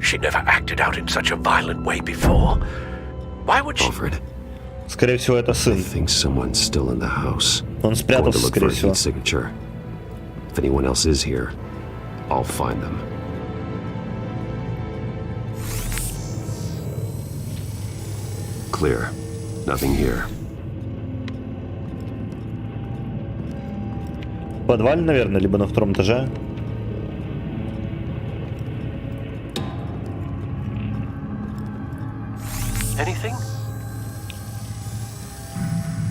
She never acted out in such a violent way before. Why would she... Alfred. Скорее всего, это сын. I think someone's still in the house. Он спрятался, скорее всего. Signature. If anyone else is here, I'll find them. Clear. Nothing here. В подвале, наверное, либо на втором этаже. Anything?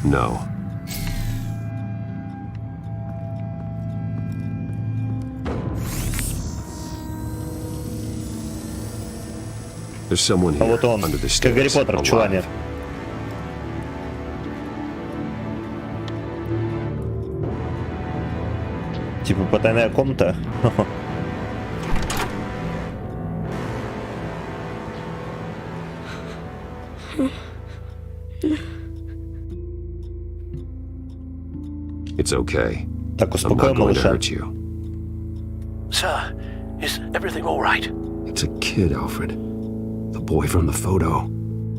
No. There's someone here, вот он, under the как Гарри stairs, Поттер в чулане. Типа потайная комната. It's okay. Так, успокой малыша. Sir, is everything all right? It's a kid, Alfred. The boy from the photo.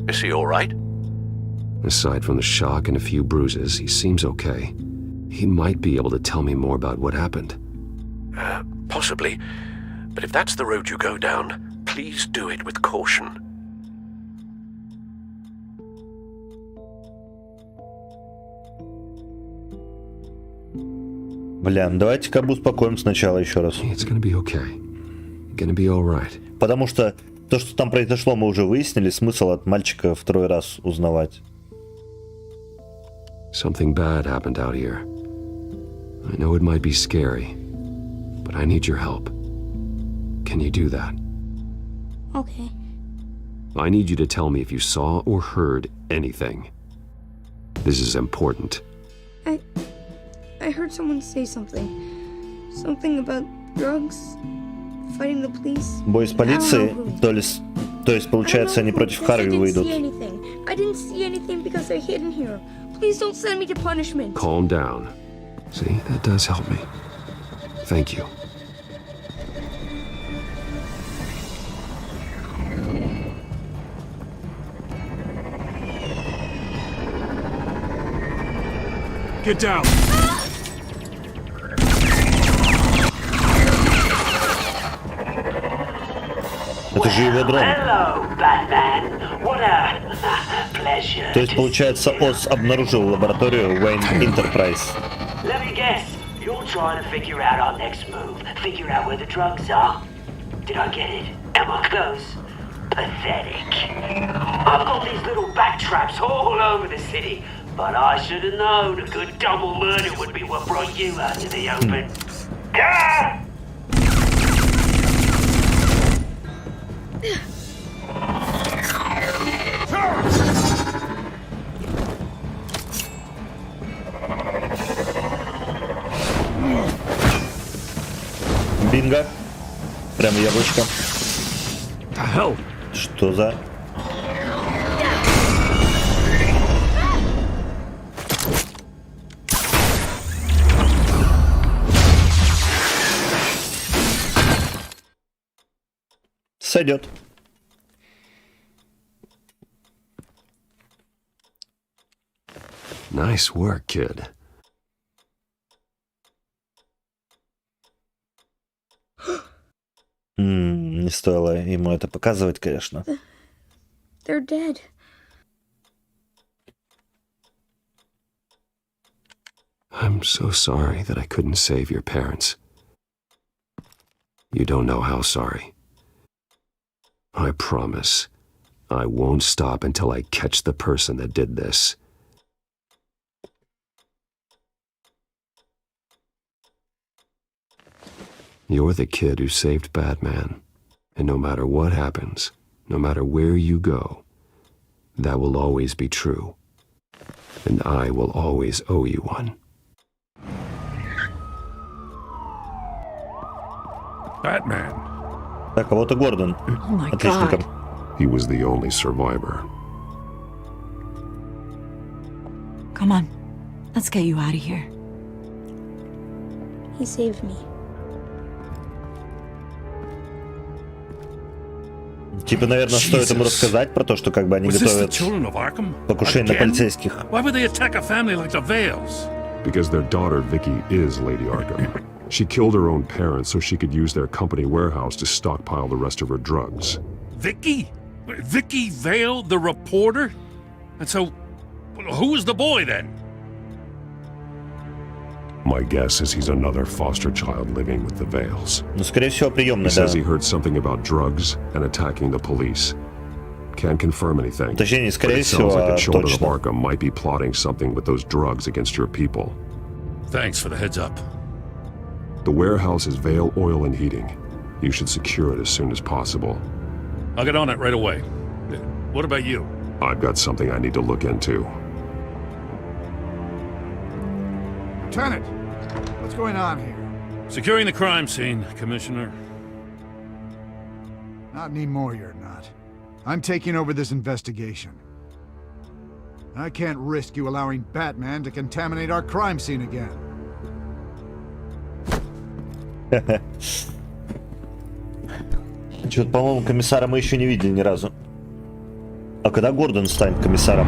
Is he all right? Aside from the shock and a few bruises, he seems okay. He might be able to tell me more about what happened. Possibly. But if that's the road you go down, please do it with caution. Бля, давайте-ка успокоим сначала еще раз. It's gonna be okay. Gonna be all right. Потому что то, что там произошло, мы уже выяснили. Смысл от мальчика второй раз узнавать. Something bad happened out here. I know it might be scary, but I need your help. Can you do that? Okay. I need you to tell me if you saw or heard anything. This is important. I heard someone say something. Something about drugs, fighting the police. Бой с полицией, то есть получается, они против Харви выйдут. I didn't see anything because they're hidden here. Please don't send me to punishment. Calm down. See, that does help me. Thank you. Get down. Это же его дрон. То есть, получается, ОС обнаружил лабораторию Wayne Enterprise. Let me guess. You're trying to figure out our next move. Figure out where the drugs are. Did I get it? Am I close? Pathetic. I've got these little back traps all over the city, but I should have known a good double murder would be what brought you out to the open. Ah! Бинго. Прям яблочко. Hell. Что за... Сойдет. Nice work, kid. не стоило ему это показывать, конечно. They're dead. I'm so sorry that I couldn't save your parents. You don't know how sorry. I promise, I won't stop until I catch the person that did this. You're the kid who saved Batman, and no matter what happens, no matter where you go, that will always be true, and I will always owe you one. Batman. Так, а вот и Гордон. Отличником. He was the only survivor. Come on, let's get you out of here. He saved me. Типа, наверное, стоит ему рассказать про то, что как бы они готовят покушение на полицейских. Why would they attack a family like the Vales? Because their daughter, Vicky, is Lady Arkham. She killed her own parents so she could use their company warehouse to stockpile the rest of her drugs. Vicky? Vicky Vale, the reporter? And so, who is the boy then? My guess is he's another foster child living with the Vales. Ну, скорее всего, приемный, He says he heard something about drugs and attacking the police. Can't confirm anything. Точнее, скорее всего, like the children точно. of Arkham might be plotting something with those drugs against your people. Thanks for the heads up. The warehouse is Vale Oil and Heating. You should secure it as soon as possible. I'll get on it right away. What about you? I've got something I need to look into. Lieutenant, what's going on here? Securing the crime scene, Commissioner. Not anymore, you're not. I'm taking over this investigation. I can't risk you allowing Batman to contaminate our crime scene again. Что-то, по-моему, комиссара мы еще не видели ни разу. А когда Гордон станет комиссаром?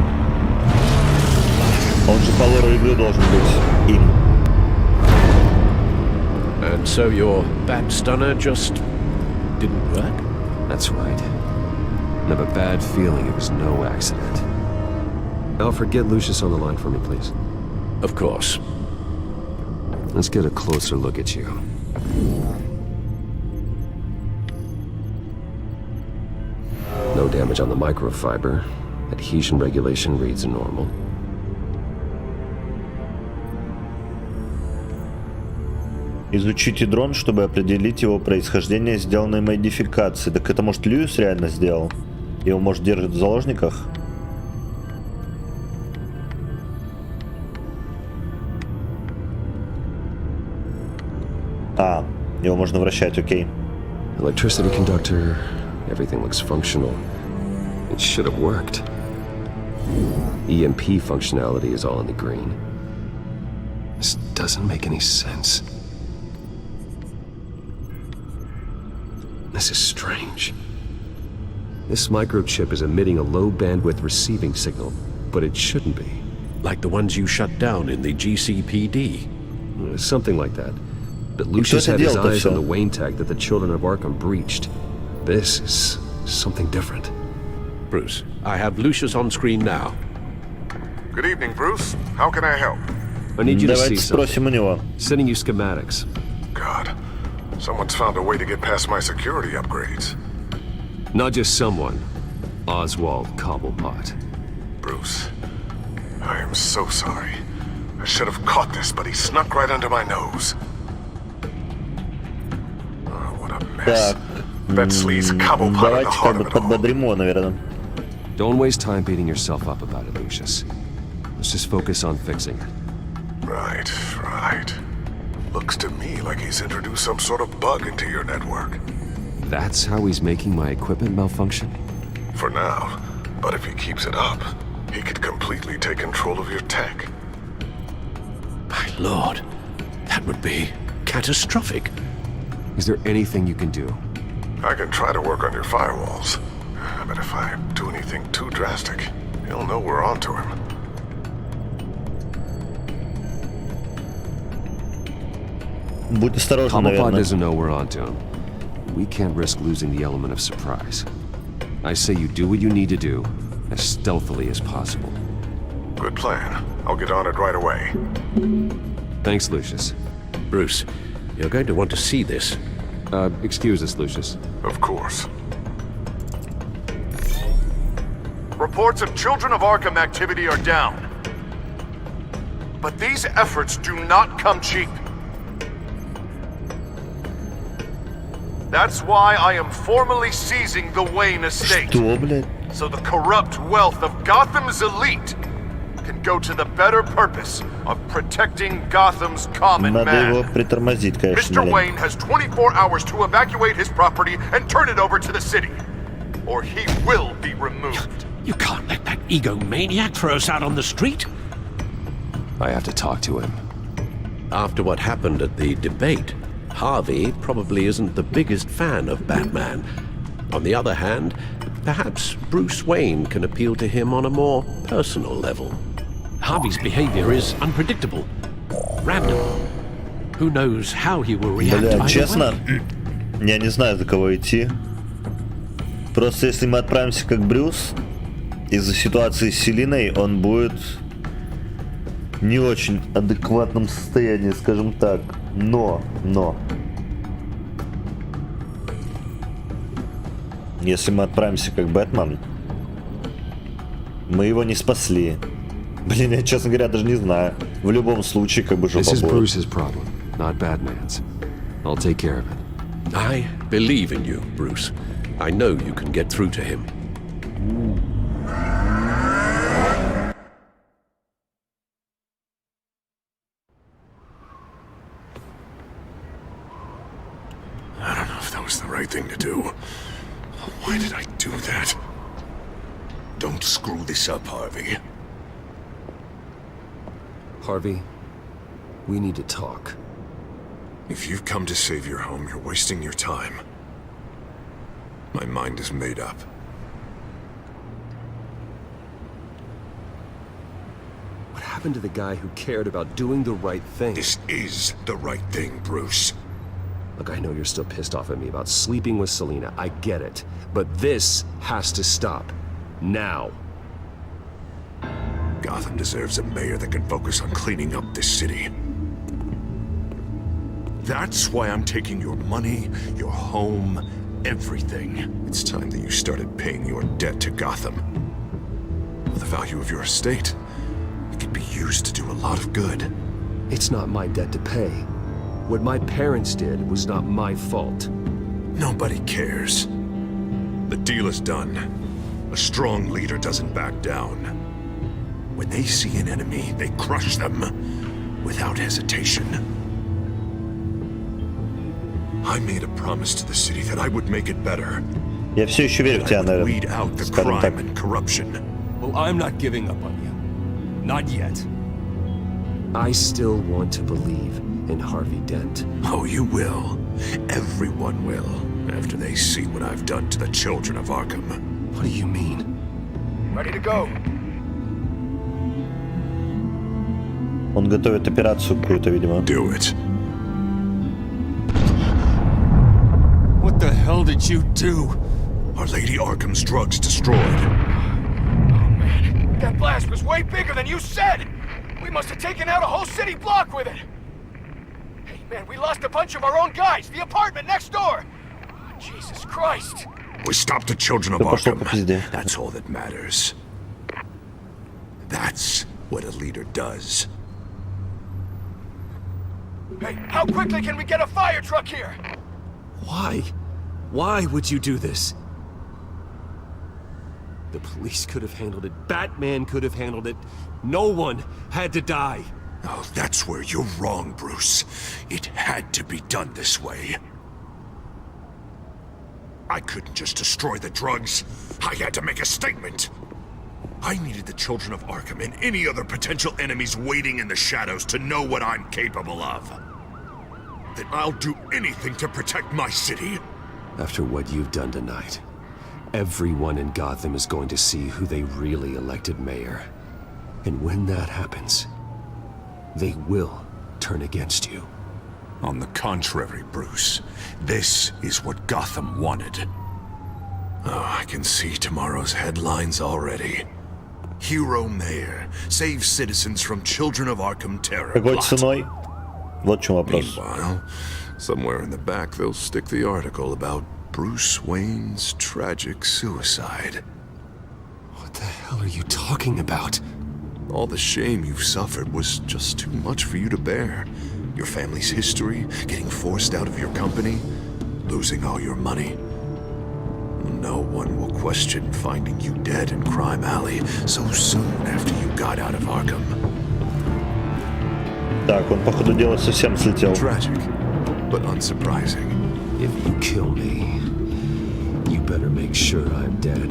Он же по лору игры должен быть им. And so your bat stunner just didn't work? That's right. I have a bad feeling it was no accident. Alfred, get Lucius on the line for me, please. Of course. Let's get a closer look at you. No damage on the microfiber. Adhesion regulation reads normal. Изучите дрон, чтобы определить его происхождение сделанной модификации. Так это, может, Льюис реально сделал? Его, может, держат в заложниках? А, его можно вращать, окей. Electricity conductor. Everything looks functional. It should have worked. EMP functionality is all in the green. This doesn't make any sense. This is strange. This microchip is emitting a low-bandwidth receiving signal, but it shouldn't be. Like the ones you shut down in the GCPD? Something like that. But Lucius had his eyes on the Wayne tag that the children of Arkham breached. This is something different. Bruce, I have Lucius on screen now. Good evening, Bruce. How can I help? I need you to see спросим у него. Sending you schematics. God, someone's found a way to get past my security upgrades. Not just someone. Oswald Cobblepot. Bruce, I am so sorry. I should have caught this, but he snuck right under my nose. Oh, what a mess. That sleaze Cobblepot in the heart of it all. Подбодрим его, наверное. Don't waste time beating yourself up about it, Lucius. Let's just focus on fixing it. Right, right. Looks to me like he's introduced some sort of bug into your network. That's how he's making my equipment malfunction? For now. But if he keeps it up, he could completely take control of your tech. My lord, that would be catastrophic. Is there anything you can do? I can try to work on your firewalls. But if I do anything too drastic, he'll know we're onto him. Будь осторожен, Cobblepot наверное. doesn't know we're onto him. we can't risk losing the element of surprise. I say you do what you need to do, as stealthily as possible. Good plan. I'll get on it right away. Thanks, Lucius. Bruce, you're going to want to see this. Excuse us, Lucius. Of course. Reports of Children of Arkham activity are down. But these efforts do not come cheap. That's why I am formally seizing the Wayne estate. So the corrupt wealth of Gotham's elite can go to the better purpose of protecting Gotham's common man. Mr. Wayne has 24 hours to evacuate his property and turn it over to the city, or he will be removed. You can't let that egomaniac throw us out on the street. I have to talk to him. After what happened at the debate, Harvey probably isn't the biggest fan of Batman. On the other hand, perhaps Bruce Wayne can appeal to him on a more personal level. Harvey's behavior is unpredictable, random. Who knows how he will react either честно, way. я не знаю, за кого идти. Просто если мы отправимся как Брюс, из-за ситуации с Селиной он будет не очень адекватном состоянии, скажем так. Но если мы отправимся как Бэтмен, мы его не спасли. Блин, я, честно говоря, даже не знаю. В любом случае, как бы жопа This is будет. Bruce's problem, not Batman's. I'll take care of it. I believe in you, Bruce. I know you can get through to him. I don't know if that was the right thing to do. Why did I do that? Don't screw this up, Harvey. Harvey, we need to talk. If you've come to save your home, you're wasting your time. My mind is made up. What happened to the guy who cared about doing the right thing? This is the right thing, Bruce. Look, I know you're still pissed off at me about sleeping with Selina. I get it. But this has to stop. Now. Gotham deserves a mayor that can focus on cleaning up this city. That's why I'm taking your money, your home, everything. It's time that you started paying your debt to Gotham. The value of your estate, it could be used to do a lot of good. It's not my debt to pay. What my parents did was not my fault. Nobody cares. The deal is done. A strong leader doesn't back down. When they see an enemy, they crush them without hesitation. I made a promise to the city that I would make it better. Я все еще верю в тебя, наверное. Weed out the Скажем так. crime and corruption. Well, I'm not giving up on you. Not yet. I still want to believe in Harvey Dent. Oh, you will. Everyone will, after they see what I've done to the children of Arkham. What do you mean? Ready to go. Он готовит операцию какую-то, видимо. Do it. What the hell did you do? Are Lady Arkham's drugs destroyed? That blast was way bigger than you said! We must have taken out a whole city block with it! Hey, man, we lost a bunch of our own guys! The apartment next door! Oh, Jesus Christ! We stopped the children of Arkham. That's all that matters. That's what a leader does. Hey, how quickly can we get a fire truck here? Why? Why would you do this? The police could have handled it. Batman could have handled it. No one had to die. Oh, that's where you're wrong, Bruce. It had to be done this way. I couldn't just destroy the drugs. I had to make a statement. I needed the children of Arkham and any other potential enemies waiting in the shadows to know what I'm capable of. That I'll do anything to protect my city. After what you've done tonight, everyone in Gotham is going to see who they really elected mayor. And when that happens, they will turn against you. On the contrary, Bruce, this is what Gotham wanted. Oh, I can see tomorrow's headlines already. Hero Mayor saves citizens from Children of Arkham terror. Какой ценой? Вот в чем вопрос. Meanwhile, somewhere in the back they'll stick the article about Bruce Wayne's tragic suicide. What the hell are you talking about? All the shame you've suffered was just too much for you to bear. Your family's history, getting forced out of your company, losing all your money. No one will question finding you dead in Crime Alley so soon after you got out of Arkham. Так, он, походу, дело совсем слетел. Tragic, but unsurprising. If you kill me, you better make sure I'm dead.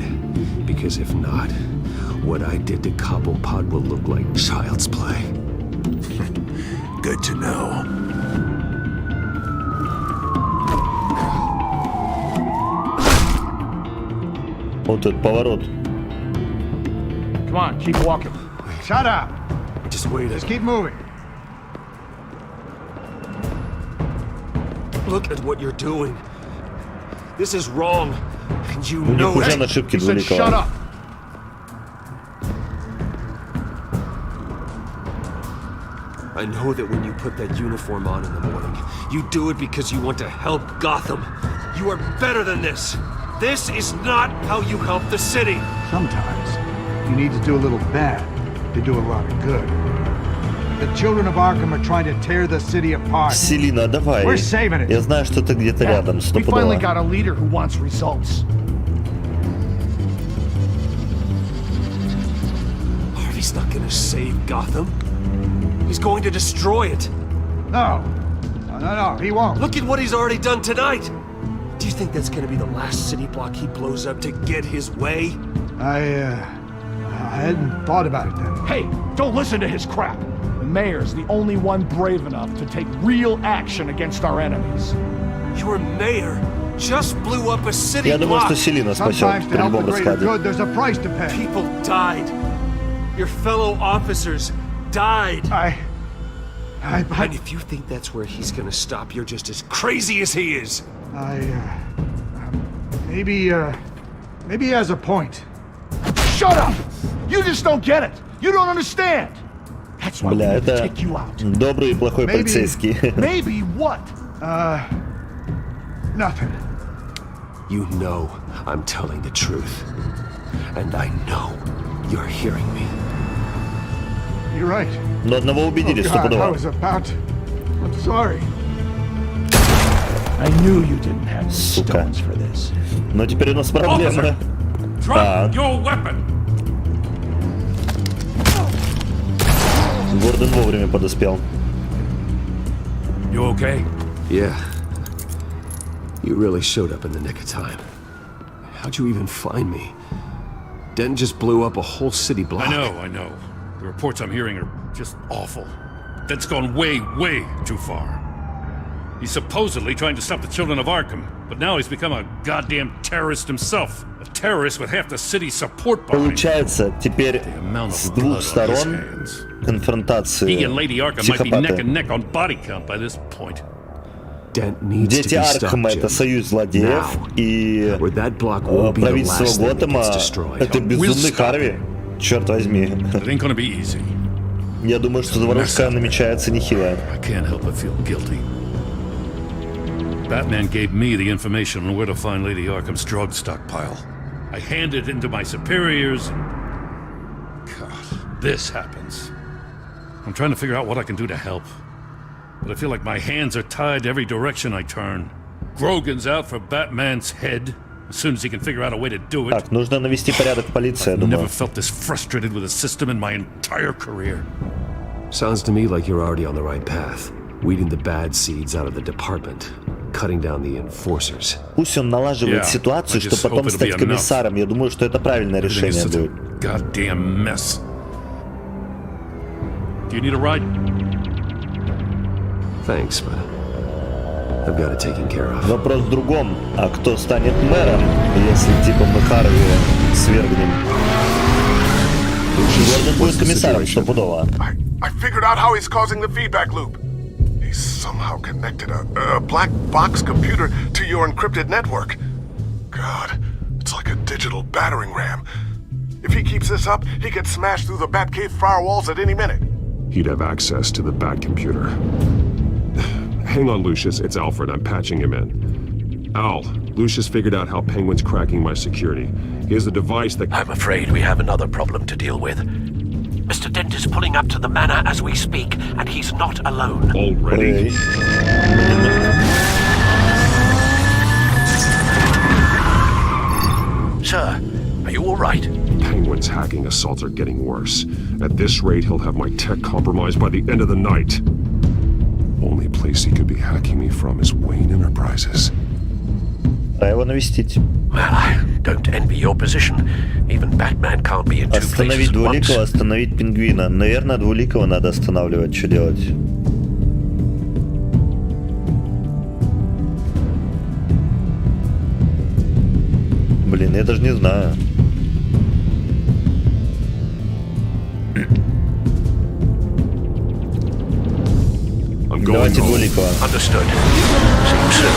Because if not, what I did to Cobblepot will look like child's play. Good to know. Вот этот поворот. Come on, keep walking. Shut up. Just wait. Just keep moving. Look at what you're doing. This is wrong. And you У них know уже it. на ошибки He said, двуликова. shut up. I know that when you put that uniform on in the morning, you do it because you want to help Gotham. You are better than this. This is not how you help the city. Sometimes you need to do a little bad to do a lot of good. The children of Arkham are trying to tear the city apart. Селина, давай. We're saving it. Я знаю, что ты где-то рядом, We finally стопудово. got a leader who wants results. Harvey's not gonna save Gotham. He's going to destroy it. No, he won't. Look at what he's already done tonight. Do you think that's gonna be the last city block he blows up to get his way? I hadn't thought about it then. Hey, don't listen to his crap. The mayor's the only one brave enough to take real action against our enemies. Your mayor just blew up a city Я думаю, block. что Селина спасет Sometimes при to help любом the greater раскладе. good, there's a price to pay. People died. Your fellow officers died. And if you think that's where he's gonna stop, you're just as crazy as he is. Maybe he has a point. Shut up! You just don't get it. You don't understand. That's why we Бля, need to это take you out. добрый и плохой полицейский. Maybe what? Nothing. You know I'm telling the truth. And I know you're hearing me. You're right. Но одного убедили, Oh, God, I стопудово. was about to... I'm sorry. I knew you didn't have the Сука. stones for this. Но теперь у нас проблема. Drop your weapon. Гордон вовремя подоспел. You okay? Yeah. You really showed up in the nick of time. How'd you even find me? Den just blew up a whole city block. I know. The reports I'm hearing are just awful. That's gone way, way too far. He's supposedly trying to stop the children of Arkham, but now he's become a goddamn terrorist himself. A terrorist with half the city's support behind him. Получается, теперь с двух сторон конфронтации He and Lady Arkham might be neck психопаты. and neck on body count by this point. Дети Аркхема — это союз злодеев, и правительство Готэма — это безумный Харви. Черт возьми. It ain't gonna be easy. Я думаю, что заварушка намечается нехилая. I can't help but feel guilty. Batman gave me the information on where to find Lady Arkham's drug stockpile. I handed it into my superiors, and... God, this happens. I'm trying to figure out what I can do to help. But I feel like my hands are tied every direction I turn. Grogan's out for Batman's head, as soon as he can figure out a way to do it. Так, нужно навести порядок в полиции, я I've думаю. never felt this frustrated with a system in my entire career. Sounds to me like you're already on the right path. Weeding the bad seeds out of the department. Cutting down the enforcers. Пусть он налаживает Yeah, ситуацию, I чтобы just потом hope it'll стать be комиссаром. Я думаю, что это правильное Everything is решение such a будет. goddamn mess. Do you need a ride? Thanks, but I've got it taken care of. Вопрос в другом. А кто станет мэром, если типа мы Харви свергнем? Гордон будет комиссаром, стопудово. I figured out how he's causing the feedback loop. He's somehow connected a black box computer to your encrypted network. God, it's like a digital battering ram. If he keeps this up, he could smash through the Batcave firewalls at any minute. He'd have access to the Bat computer. Hang on, Lucius. It's Alfred. I'm patching him in. Al, Lucius figured out how Penguin's cracking my security. He has a device that... I'm afraid we have another problem to deal with. Mr. Dent is pulling up to the manor as we speak, and he's not alone. Already? Sir, are you all right? Penguin's hacking assaults are getting worse. At this rate, he'll have my tech compromised by the end of the night. Only place he could be hacking me from is Wayne Enterprises. Его навестить. Well, I don't envy your position. Even Batman can't be in two places Остановить at once. Двуликого, остановить Пингвина. Наверное, Двуликого надо останавливать. Что делать? Блин, я даже не знаю. Давайте Двуликого. Understood. Seems so.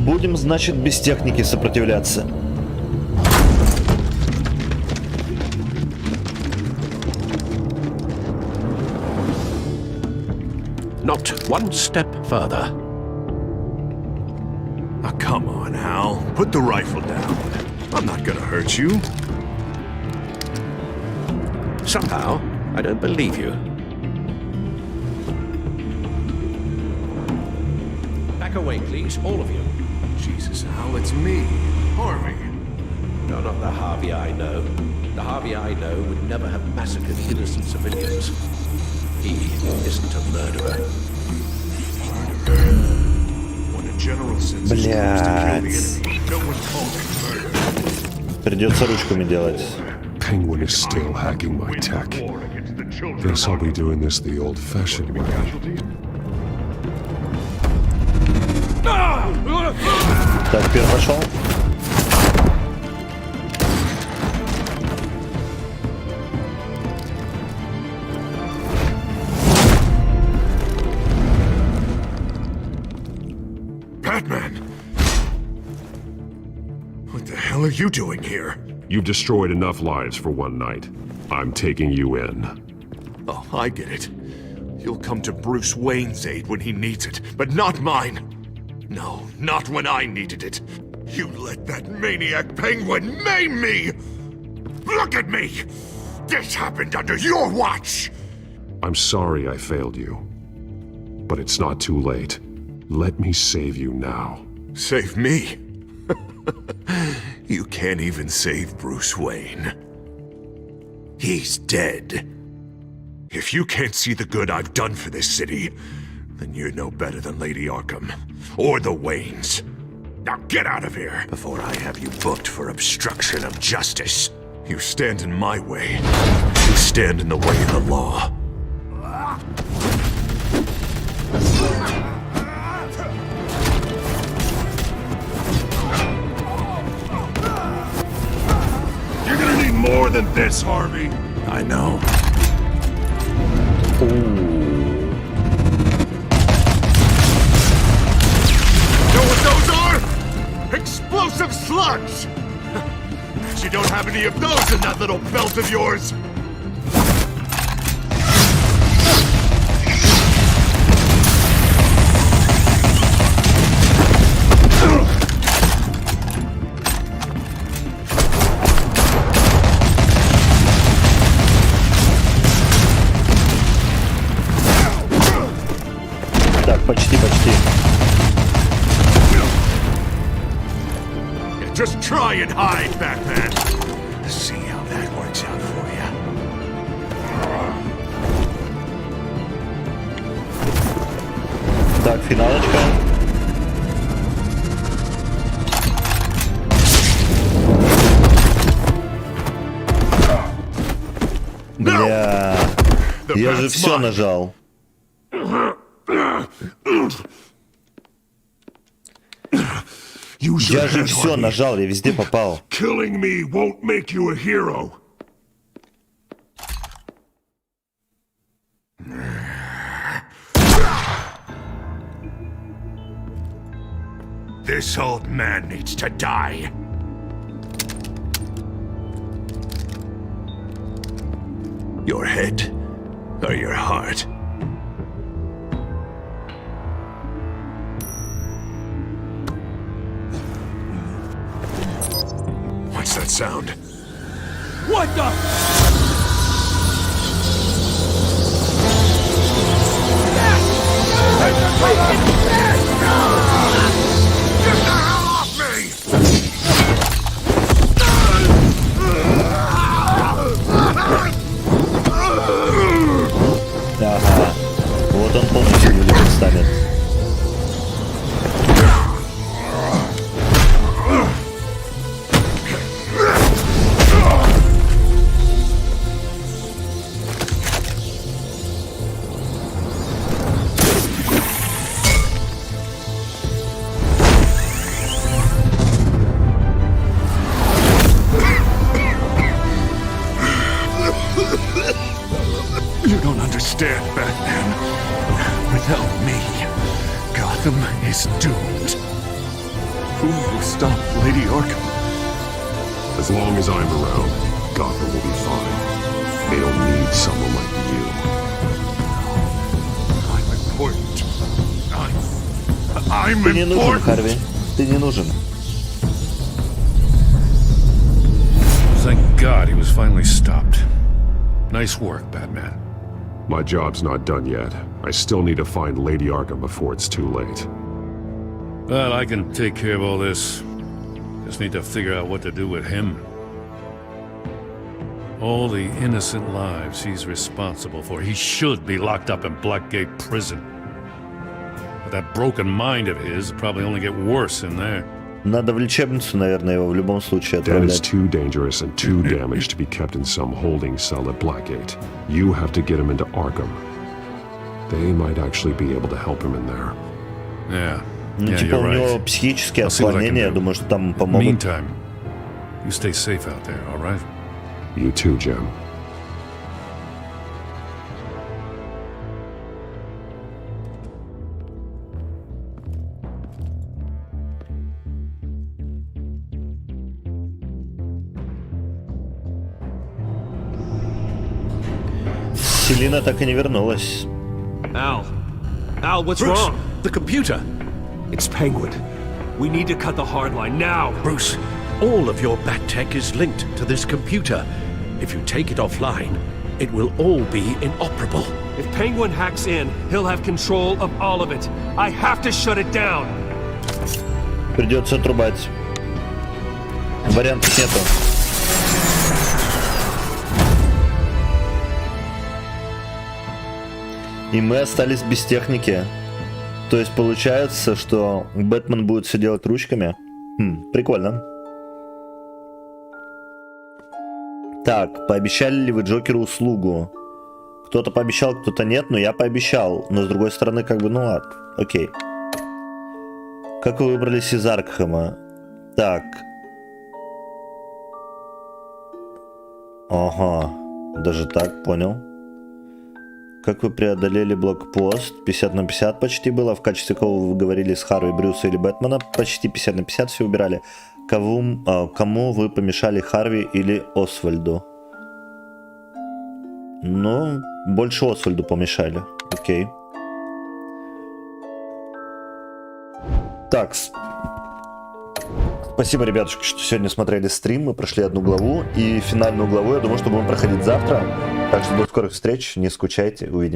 Будем, значит, без техники сопротивляться. Not one step further. Oh, come on, Hal. Put the rifle down. I'm not gonna hurt you. Somehow, I don't believe you. Back away, please, all of you. Jesus, Hal, it's me, Harvey. No, not the Harvey I know. The Harvey I know would never have massacred innocent civilians. He isn't a murderer. When a general sends his troops to kill the enemy, no one calls it murder. Придется ручками делать. Penguin is still hacking my tech. Guess I'll be doing this the old-fashioned way. Так, первый пошел. Batman! What the hell are you doing here? You've destroyed enough lives for one night. I'm taking you in. Oh, I get it. You'll come to Bruce Wayne's aid when he needs it, but not mine. No, not when I needed it. You let that maniac Penguin maim me! Look at me! This happened under your watch! I'm sorry I failed you. But it's not too late. Let me save you now. Save me? You can't even save Bruce Wayne. He's dead. If you can't see the good I've done for this city, then you're no better than Lady Arkham. Or the Waynes. Now get out of here before I have you booked for obstruction of justice. You stand in my way. You stand in the way of the law. You're gonna need more than this, Harvey. I know. Know what those are? Explosive slugs! Bet you don't have any of those in that little belt of yours! Так, почти. Just try and hide, Batman. See how that works out for you. Так, финалочка. Бля, я же все нажал. Я же все нажал, я везде попал. Killing me won't make you a hero. This old man needs to die. Your head or your heart? What's that sound? What the? Ага. Вот он полностью инвалидом станет. You don't understand, Batman. Without me, Gotham is doomed. Who will stop Lady Arkham? As long as I'm around, Gotham will be fine. They don't need someone like you. I'm important. I'm Ты не нужен, important. Харви. Ты не нужен. Thank God he was finally stopped. Nice work, Batman. My job's not done yet. I still need to find Lady Arkham before it's too late. Well, I can take care of all this. Just need to figure out what to do with him. All the innocent lives he's responsible for. He should be locked up in Blackgate Prison. But that broken mind of his will probably only get worse in there. Надо в лечебницу, наверное, его в любом случае That is отправлять. too dangerous and too damaged to be kept in some holding cell at Blackgate. You have to get him into Arkham. They might actually be able to help him in there. Yeah. Ну, Yeah, типа you're у него right. психические I'll see what I can отклонения, do. думаю, что там помогут. Meantime, you stay safe out there, all right? You too, Jim. Селина так и не вернулась. Al, what's Bruce, wrong? the computer. It's Penguin. We need to cut the hard line now. Bruce, all of your bat tech is linked to this computer. If you take it offline, it will all be inoperable. If Penguin hacks in, he'll have control of all of it. I have to shut it down. Придется отрубать. Вариантов нету. И мы остались без техники. То есть получается, что Бэтмен будет все делать ручками. Прикольно. Так, пообещали ли вы Джокеру услугу? Кто-то пообещал, кто-то нет, но я пообещал. Но с другой стороны, как бы, ну ладно, окей. Как вы выбрались из Аркхема? Так. Ага, даже так, понял. Как вы преодолели блокпост? 50 на 50 почти было. В качестве кого вы говорили с Харви, Брюса или Бэтмена? Почти 50 на 50 все убирали. Кому вы помешали, Харви или Освальду? Ну, больше Освальду помешали. Окей. Так. Спасибо, ребятушки, что сегодня смотрели стрим. Мы прошли одну главу. И финальную главу, я думаю, что будем проходить завтра. Так что до скорых встреч. Не скучайте. Увидимся.